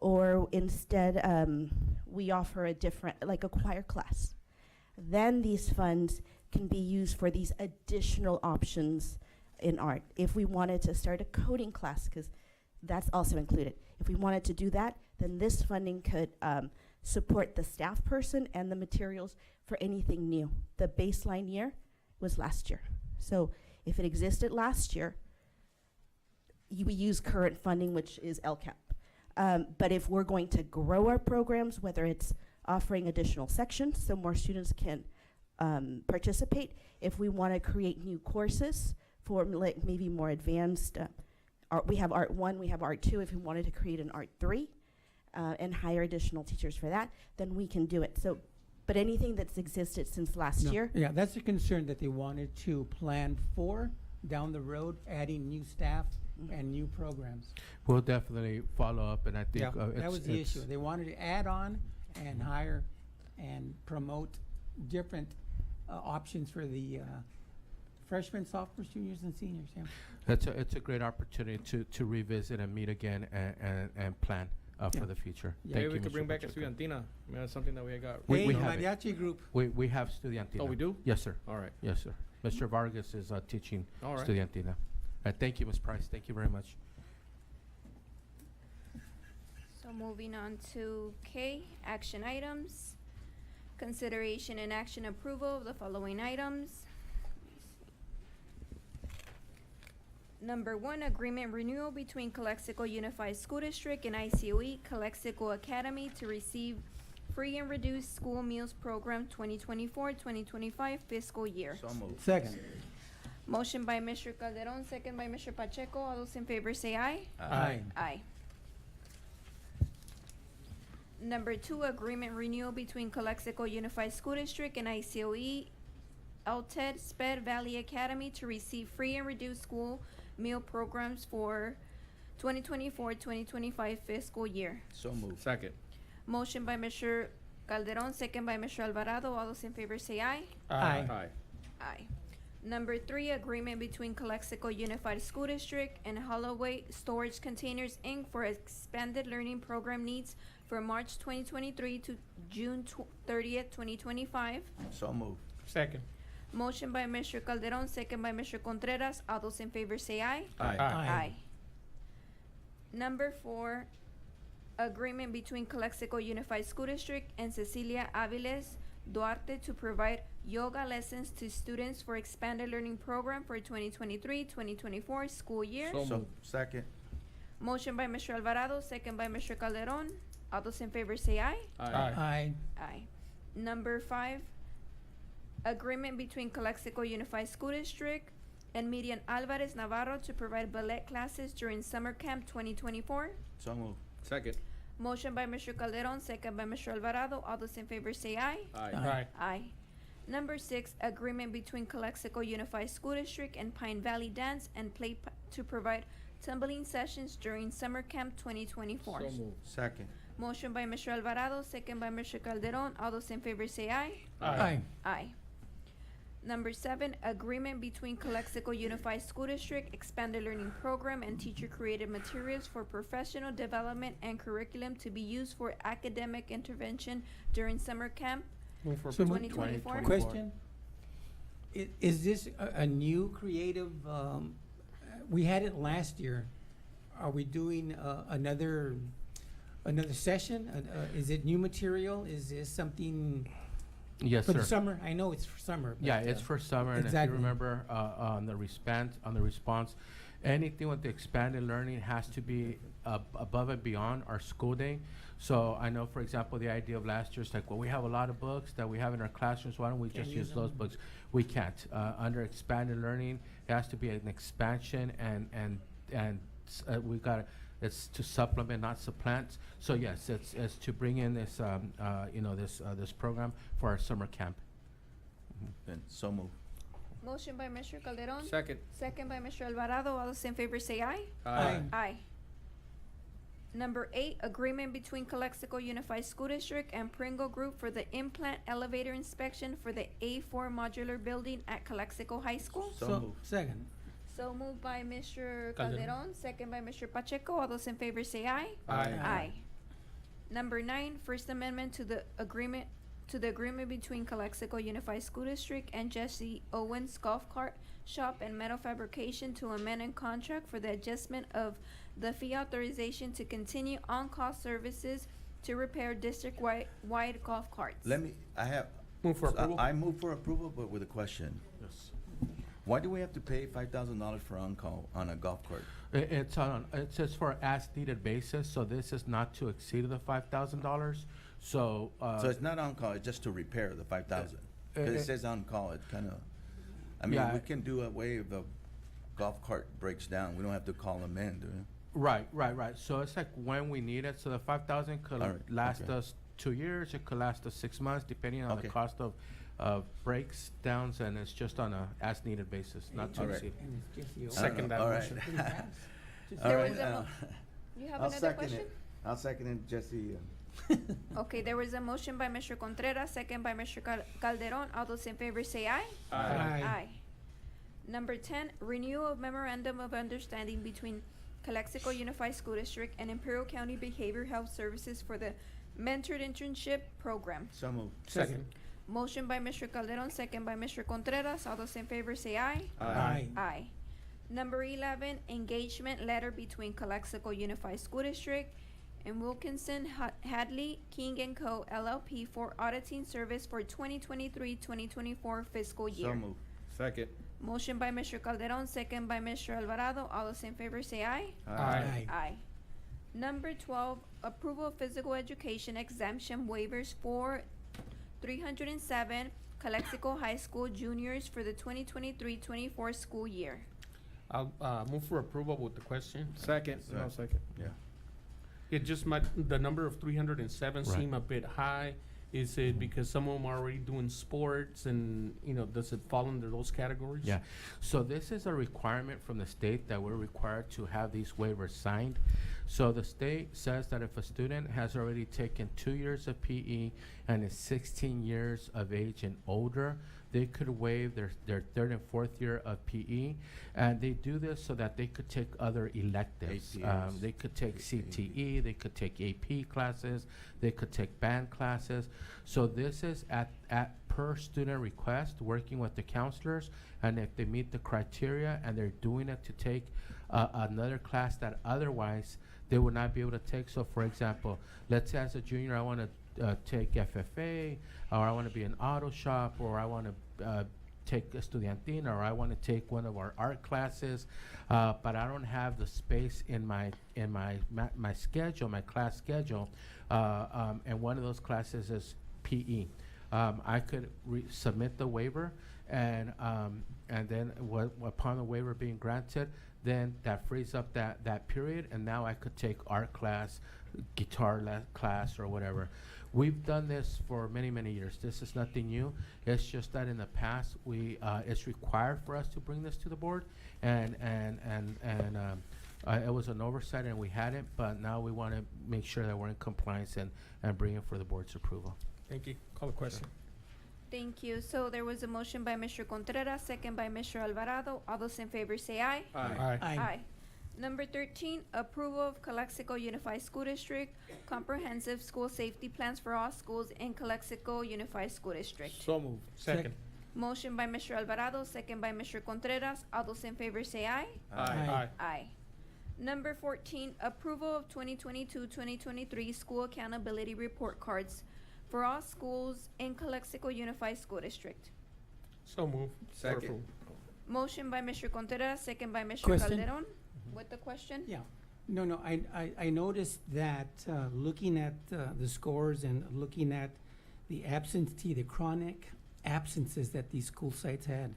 or instead we offer a different, like a choir class, then these funds can be used for these additional options in art. If we wanted to start a coding class, because that's also included, if we wanted to do that, then this funding could support the staff person and the materials for anything new. The baseline year was last year. So if it existed last year, we use current funding, which is LCAP. But if we're going to grow our programs, whether it's offering additional sections so more students can participate, if we want to create new courses for like maybe more advanced art, we have Art 1, we have Art 2. If we wanted to create an Art 3 and hire additional teachers for that, then we can do it. So, but anything that's existed since last No, year, Yeah, that's a concern that they wanted to plan for down the road, adding new staff and new programs. We'll definitely follow up, and I think Yeah, that it's- was the it's- issue. They wanted to add on and hire and promote different options for the freshmen, sophomores, juniors, and seniors, yeah. It's a great opportunity to revisit and meet again and plan Yeah. for the future. Yeah. Thank Maybe we you, could bring Mr. back a Pacheco. Estudiantina. I mean, that's something that we got. We Hey, the have it. mariachi group. We have Estudiantina. Oh, we do? Yes, sir. All right. Yes, sir. Mr. Vargas is teaching All right. Estudiantina. Thank you, Ms. Price. Thank you very much. So moving on to K, action items. Consideration and action approval of the following items. Number 1, agreement renewal between Calexico Unified School District and ICOE Calexico Academy to receive free and reduced school meals program 2024-2025 fiscal year. So moved. Second. Motion by Mr. Calderon, second by Mr. Pacheco. All those in favor say aye. Aye. Aye. Number 2, agreement renewal between Calexico Unified School District and ICOE LTED Sped Valley Academy to receive free and reduced school meal programs for 2024-2025 fiscal year. So moved. Second. Motion by Mr. Calderon, second by Mr. Alvarado. All those in favor say aye. Aye. Aye. Aye. Number 3, agreement between Calexico Unified School District and Holloway Storage Containers, Inc. for expanded learning program needs for March 2023 to June 30th, 2025. So moved. Second. Motion by Mr. Calderon, second by Mr. Contreras. All those in favor say aye. Aye. Aye. Number 4, agreement between Calexico Unified School District and Cecilia Aviles Duarte to provide yoga lessons to students for expanded learning program for 2023-2024 school year. So moved. Second. Motion by Mr. Alvarado, second by Mr. Calderon. All those in favor say aye. Aye. Aye. Aye. Number 5, agreement between Calexico Unified School District and Miriam Alvarez Navarro to provide ballet classes during summer camp 2024. So moved. Second. Motion by Mr. Calderon, second by Mr. Alvarado. All those in favor say aye. Aye. Aye. Aye. Number 6, agreement between Calexico Unified School District and Pine Valley Dance and Play to provide tumbling sessions during summer camp 2024. So moved. Second. Motion by Mr. Alvarado, second by Mr. Calderon. All those in favor say aye. Aye. Aye. Number 7, agreement between Calexico Unified School District Expanded Learning Program and teacher-created materials for professional development and curriculum to be used for academic intervention during summer camp Move for So approval. 2024. Twenty- Question? Is this a new creative, we had it last year. Are we doing another session? Is it new material? Is this something Yes, for the sir. summer? I know it's for summer. Yeah, but, it's for summer, and if you exactly. remember, on the response, anything with the expanded learning has to be above and beyond our school day. So I know, for example, the idea of last year is like, well, we have a lot of books that we have in our classrooms, why don't we Can't just use use those them. books? We can't. Under expanded learning, it has to be an expansion we got, it's to supplement, not supplant. So yes, it's to bring in this, this program for our summer camp. Then so moved. Motion by Mr. Calderon, Second. second by Mr. Alvarado. All those in favor say aye. Aye. Aye. Number 8, agreement between Calexico Unified School District and Pringle Group for the implant elevator inspection for the A4 modular building at Calexico High School. So moved. Second. So moved by Mr. Calderon. Calderon, second by Mr. Pacheco. All those in favor say aye. Aye. Aye. Number 9, First Amendment to the agreement between Calexico Unified School District and Jesse Owens Golf Cart Shop and Metal Fabrication to amend a contract for the adjustment of the fee authorization to continue on-call services to repair district-wide golf carts. Move for approval. I move for approval, but with a question. Yes. Why do we have to pay $5,000 for on-call on a golf cart? It's just for as-needed basis, so this is not to exceed the $5,000. So, So it's not on-call, it's just to repair the 5,000? Because it says on-call, it kind of, I mean, Yeah. we can do away if the golf cart breaks down. We don't have to call them in, do we? right. So it's like when we need it. So the 5,000 could All right, last okay. us 2 years. It could last us 6 months, depending on the Okay. cost of breaks, downs, and it's just on a as-needed basis, not to All right. exceed. And it's just the Second that All right. motion. Pretty fast. Just- All There right, was a You have I'll another second question? it. I'll second it, Jesse. Okay, there was a motion by Mr. Contreras, second by Mr. Calderon. All those in favor say aye. Aye. Number 10, renewal of memorandum of understanding between Calexico Unified School District and Imperial County Behavioral Health Services for the Mentored Internship Program. So moved. Second. Motion by Mr. Calderon, second by Mr. Contreras. All those in favor say aye. Aye. Aye. Number 11, engagement letter between Calexico Unified School District and Wilkinson Hadley King & Co. LLP for auditing service for 2023-2024 fiscal year. So moved. Second. Motion by Mr. Calderon, second by Mr. Alvarado. All those in favor say aye. Aye. Aye. Number 12, approval of physical education exemption waivers for 307 Calexico High School juniors for the 2023-24 school year. I'll move for approval with the question. Second. No, second. Yeah. It just might, the number of 307 Right. seem a bit high. Is it because some of them are already doing sports and, does it fall under those categories? Yeah, so this is a requirement from the state that we're required to have these waivers signed. So the state says that if a student has already taken 2 years of PE and is 16 years of age and older, they could waive their third and fourth year of PE. And they do this so that they could take other electives. APs. They could take CTE, they could take AP classes, they could take band classes. So this is at per student request, working with the counselors, and if they meet the criteria and they're doing it to take another class that otherwise they would not be able to take. So for example, let's say as a junior I want to take FFA, or I want to be an auto shop, or I want to take Estudiantina, or I want to take one of our art classes, but I don't have the space in my schedule, my class schedule, and one of those classes is PE. I could submit the waiver, and then upon the waiver being granted, then that frees up that period, and now I could take art class, guitar class, or whatever. We've done this for many, many years. This is nothing new. It's just that in the past, it's required for us to bring this to the board, and it was an oversight and we hadn't, but now we want to make sure that we're in compliance and bring it for the board's approval. Thank you. Call the question. Thank you. So there was a motion by Mr. Contreras, second by Mr. Alvarado. All those in favor say aye. Aye. Aye. Number 13, approval of Calexico Unified School District comprehensive school safety plans for all schools in Calexico Unified School District. So moved. Second. Motion by Mr. Alvarado, second by Mr. Contreras. All those in favor say aye. Aye. Aye. Number 14, approval of 2022-2023 school accountability report cards for all schools in Calexico Unified School District. So move. Second. Motion by Mr. Contreras, second by Mr. Question? Calderon. With the question? Yeah. No, I noticed that looking at the scores and looking at the absentee, the chronic absences that these school sites had,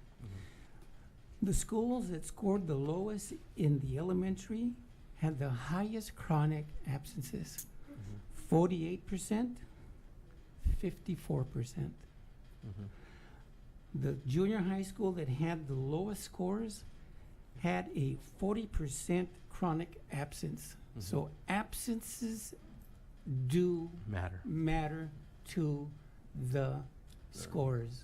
the schools that scored the lowest in the elementary had the highest chronic absences, 48%, 54%. The junior high school that had the lowest scores had a 40% chronic absence. So absences do Matter. matter to the scores.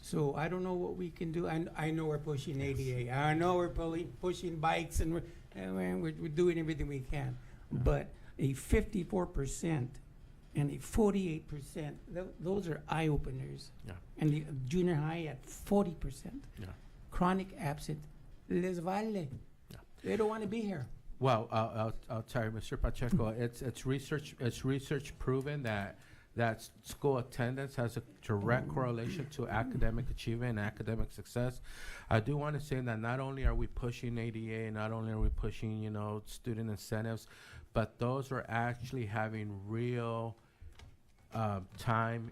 So I don't know what we can do. I know we're pushing ADA. I know we're pushing bikes and we're doing everything we can. But a 54% and a 48%, those are eye openers. Yeah. And the junior high at 40%. Yeah. Chronic absent. Les vale. Yeah. They don't want to be here. Well, I'll tell you, Mr. Pacheco, it's research proven that school attendance has a direct correlation to academic achievement and academic success. I do want to say that not only are we pushing ADA, not only are we pushing, student incentives, but those are actually having real time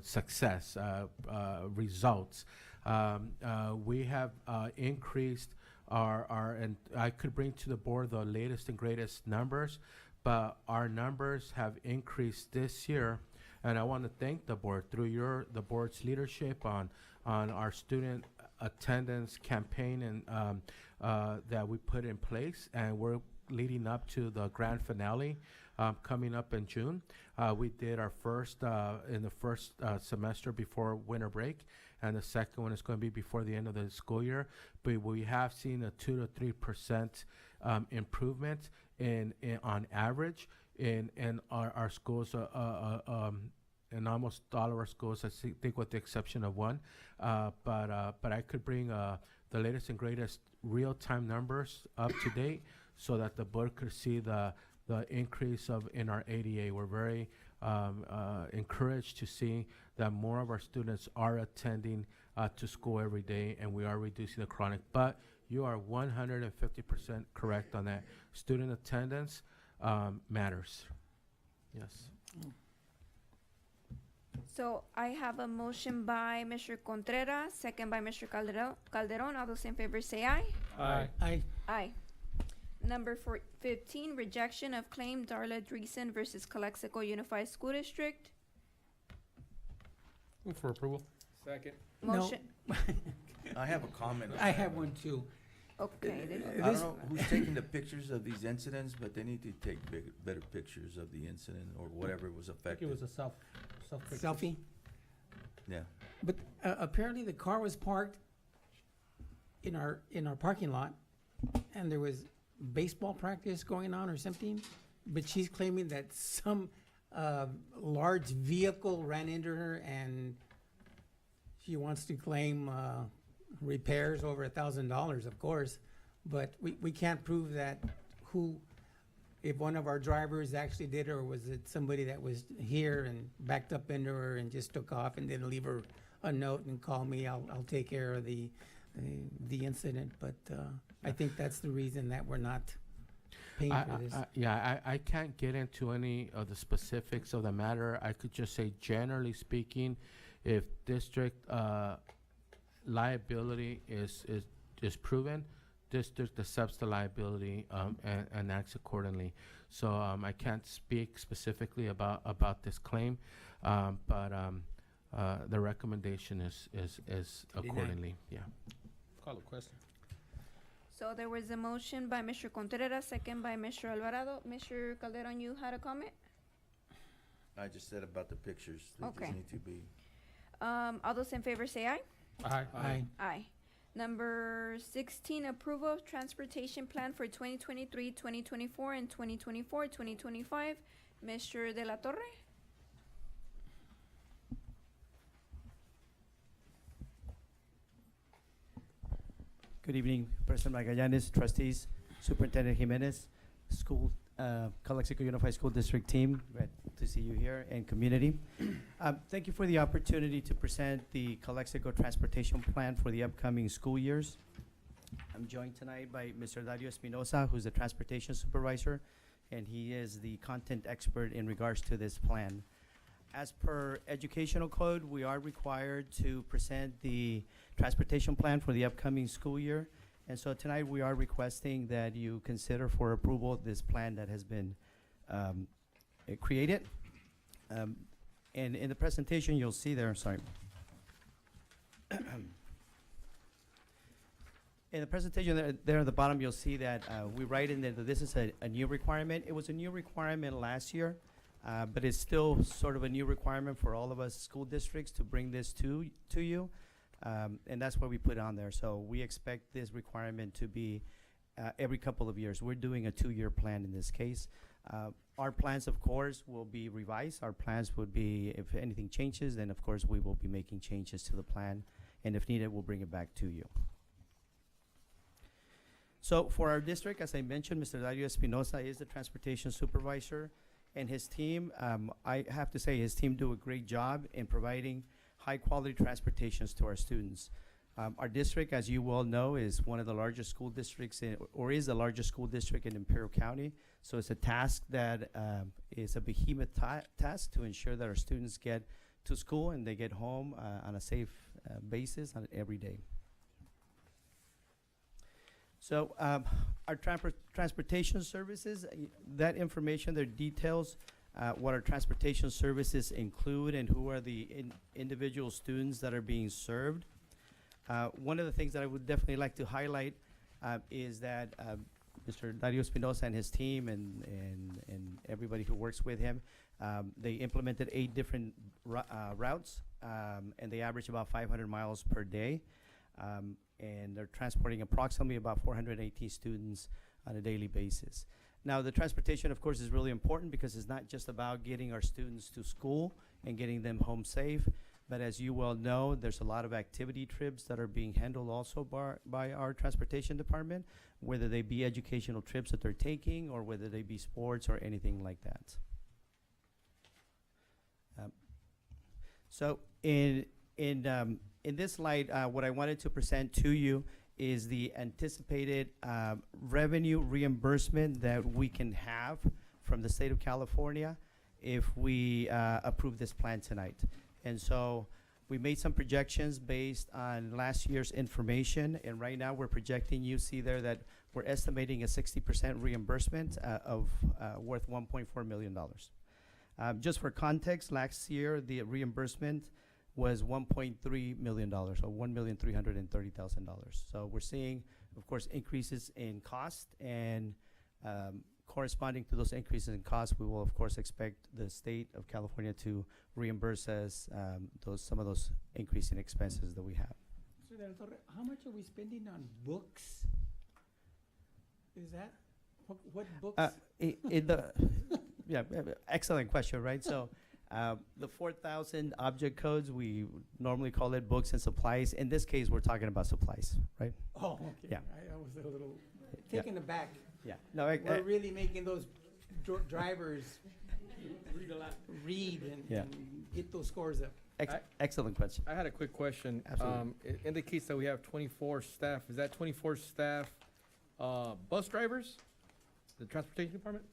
success results. We have increased and I could bring to the board the latest and greatest numbers, but our numbers have increased this year, and I want to thank the board through the board's leadership on our student attendance campaign and that we put in place, and we're leading up to the grand finale coming up in June. We did our first in the first semester before winter break, and the second one is going to be before the end of the school year. But we have seen a 2 to 3% improvement on average in our schools, in almost all of our schools, I think with the exception of one. But I could bring the latest and greatest real-time numbers up to date so that the board could see the increase in our ADA. We're very encouraged to see that more of our students are attending to school every day, and we are reducing the chronic. But you are 150% correct on that. Student attendance matters. Yes. So I have a motion by Mr. Contreras, second by Mr. Calderon. All those in favor say aye. Aye. Aye. Number 15, rejection of claim Darla Dreesen versus Calexico Unified School District. Move for approval. Second. Motion. I have a comment. I have one too. Okay. I don't know who's taking the pictures of these incidents, but they need to take better pictures of the incident or whatever was I think affected. it was a self picture. Selfie. Yeah. But apparently the car was parked in our parking lot, and there was baseball practice going on or something. But she's claiming that some large vehicle ran into her, and she wants to claim repairs over $1,000, of course. But we can't prove that if one of our drivers actually did it, or was it somebody that was here and backed up into her and just took off and didn't leave her a note and call me. I'll take care of the incident. But I think that's the reason that we're not paying for this. I can't get into any of the specifics of the matter. I could just say, generally speaking, if district liability is proven, district accepts the liability and acts accordingly. So I can't speak specifically about this claim, but the recommendation is accordingly. Yeah. Call a question. So there was a motion by Mr. Contreras, second by Mr. Alvarado. Mr. Calderon, you had a comment? I just said about the pictures. They Okay. just need to be. All those in favor say aye. Aye. Aye. Number 16, approval of transportation plan for 2023, 2024, and 2024, 2025. Mr. De La Torre? Good evening, President Magallanes, trustees, Superintendent Jimenez, school, Calexico Unified School District team. Glad to see you here, and community. Thank you for the opportunity to present the Calexico Transportation Plan for the upcoming school years. I'm joined tonight by Mr. Dario Espinosa, who's the transportation supervisor, and he is the content expert in regards to this plan. As per educational code, we are required to present the transportation plan for the upcoming school year. And so tonight we are requesting that you consider for approval this plan that has been created. And in the presentation, you'll see there, sorry. In the presentation there at the bottom, you'll see that we write in there that this is a new requirement. It was a new requirement last year, But it's still sort of a new requirement for all of us school districts to bring this to you. And that's why we put it on there. So we expect this requirement to be every couple of years. We're doing a 2-year plan in this case. Our plans, of course, will be revised. Our plans would be, if anything changes, then of course we will be making changes to the plan. And if needed, we'll bring it back to you. So for our district, as I mentioned, Mr. Dario Espinosa is the transportation supervisor, and his team, I have to say, his team do a great job in providing high-quality transportations to our students. Our district, as you well know, is one of the largest school districts, or is the largest school district in Imperial County. So it's a task that is a behemoth task to ensure that our students get to school and they get home on a safe basis on every day. So our transportation services, that information, their details, what our transportation services include and who are the individual students that are being served. One of the things that I would definitely like to highlight is that Mr. Dario Espinosa and his team and everybody who works with him, they implemented 8 different routes, and they average about 500 miles per day. And they're transporting approximately about 418 students on a daily basis. Now, the transportation, of course, is really important because it's not just about getting our students to school and getting them home safe, but as you well know, there's a lot of activity trips that are being handled also by our transportation department, whether they be educational trips that they're taking or whether they be sports or anything like that. So in this slide, what I wanted to present to you is the anticipated revenue reimbursement that we can have from the state of California if we approve this plan tonight. And so we made some projections based on last year's information, and right now we're projecting, you see there that we're estimating a 60% reimbursement of worth $1.4 million. Just for context, last year the reimbursement was $1.3 million, so $1,330,000. So we're seeing, of course, increases in cost, and corresponding to those increases in cost, we will, of course, expect the state of California to reimburse us some of those increasing expenses that we have. So Del Torre, how much are we spending on books? Is that, what books? Yeah, excellent question, right? So the 4,000 object codes, we normally call it books and supplies. In this case, we're talking about supplies, right? Oh, okay. Yeah. I was a little taken aback. Yeah. No, We're really making those drivers read and get those scores up. Excellent question. I had a quick question. Absolutely. It indicates that we have 24 staff. Is that 24 staff bus drivers? The transportation department?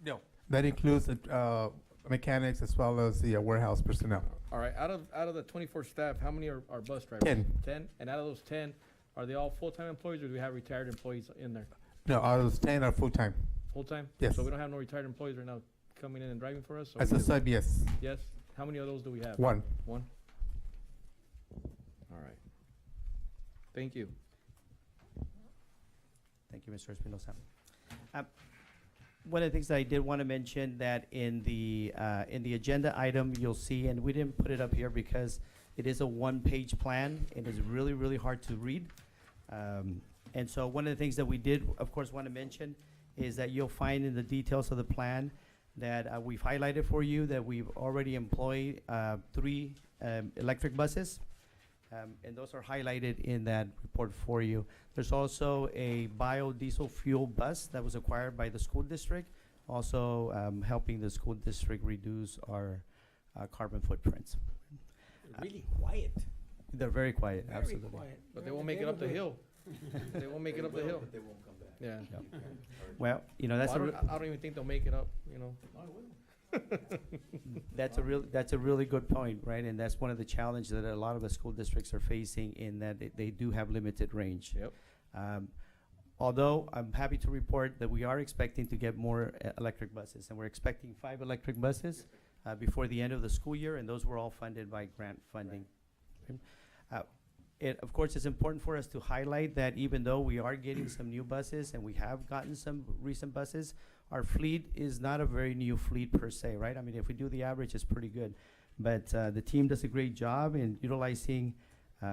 No. That includes the mechanics as well as the warehouse personnel. All right. Out of the 24 staff, how many are bus drivers? 10. 10. And out of those 10, are they all full-time employees, or do we have retired employees in there? No, out of those 10 are full-time. Full-time? Yes. So we don't have no retired employees right now coming in and driving for us? As a sub, yes. Yes. How many of those do we have? 1. 1. All right. Thank you. Thank you, Mr. Espinosa. One of the things that I did want to mention that in the agenda item, you'll see, and we didn't put it up here because it is a 1-page plan. It is really, really hard to read. And so one of the things that we did, of course, want to mention is that you'll find in the details of the plan that we've highlighted for you that we've already employed 3 electric buses. And those are highlighted in that report for you. There's also a biodiesel fuel bus that was acquired by the school district, also helping the school district reduce our carbon footprints. Really quiet. They're very quiet, Very absolutely. quiet. But they won't make it up the hill. They won't make it up the hill. They won't come back. Yeah. Well, you know, that's Well, I don't even think they'll make it up, you know. that's a really good point, right? And that's one of the challenges that a lot of the school districts are facing in that they do have limited range. Yep. Although I'm happy to report that we are expecting to get more electric buses, and we're expecting 5 electric buses before the end of the school year, and those were all funded by grant funding. It, of course, is important for us to highlight that even though we are getting some new buses and we have gotten some recent buses, Our fleet is not a very new fleet per se, right? I mean, if we do the average, it's pretty good. But the team does a great job in utilizing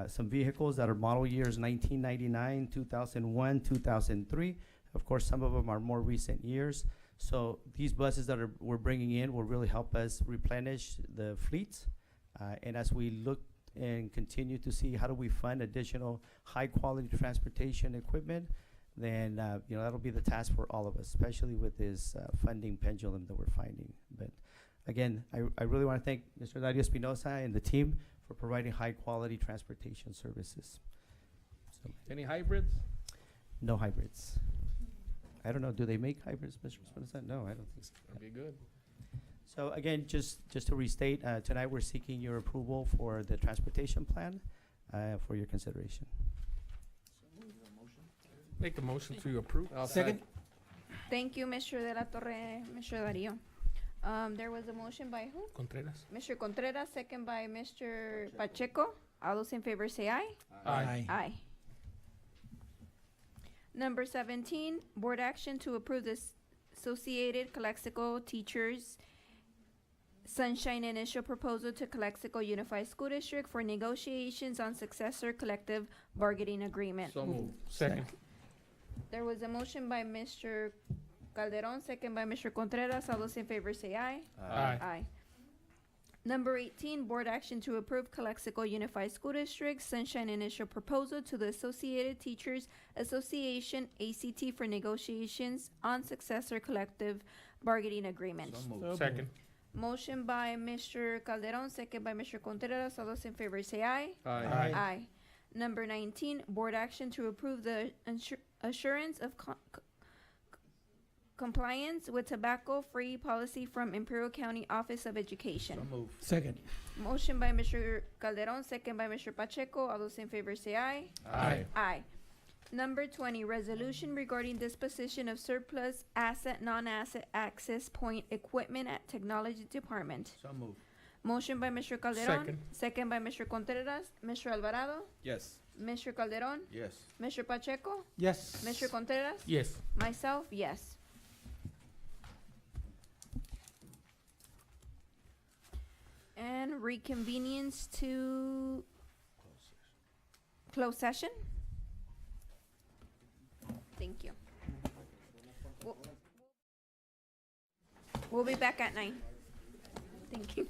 some vehicles that are model years 1999, 2001, 2003. Of course, some of them are more recent years. So these buses that we're bringing in will really help us replenish the fleets. And as we look and continue to see how do we fund additional high-quality transportation equipment, then that'll be the task for all of us, especially with this funding pendulum that we're finding. But again, I really want to thank Mr. Dario Espinosa and the team for providing high-quality transportation services. So, Any hybrids? no hybrids. I don't know, do they make hybrids, Mr. Espinosa? No, I don't think so. That'd be good. So again, just to restate, tonight we're seeking your approval for the transportation plan for your consideration. Make a motion to approve. Second? Thank you, Mr. De La Torre, Mr. Darío. There was a motion by who? Contreras. Mr. Contreras, second by Mr. Pacheco. All those in favor say aye. Aye. Number 17, board action to approve the Associated Calexico Teachers Sunshine Initial Proposal to Calexico Unified School District for negotiations on successor collective bargaining agreement. So moved. Second. There was a motion by Mr. Calderon, second by Mr. Contreras. All those in favor say aye. Aye. Number 18, board action to approve Calexico Unified School District Sunshine Initial Proposal to the Associated Teachers Association ACT for negotiations on successor collective bargaining agreement. So moved. Second. Motion by Mr. Calderon, second by Mr. Contreras. All those in favor say aye. Aye. Aye. Number 19, board action to approve the assurance of compliance with tobacco-free policy from Imperial County Office of Education. So moved. Second. Motion by Mr. Calderon, second by Mr. Pacheco. All those in favor say aye. Aye. Aye. Number 20, resolution regarding disposition of surplus asset, non-asset access point equipment at Technology Department. So moved. Motion by Mr. Calderon. Second. Second by Mr. Contreras. Mr. Alvarado. Yes. Mr. Calderon. Yes. Mr. Pacheco. Yes. Mr. Contreras. Yes. Myself, yes. And reconvenience to closed session. Thank you. We'll be back at 9. Thank you.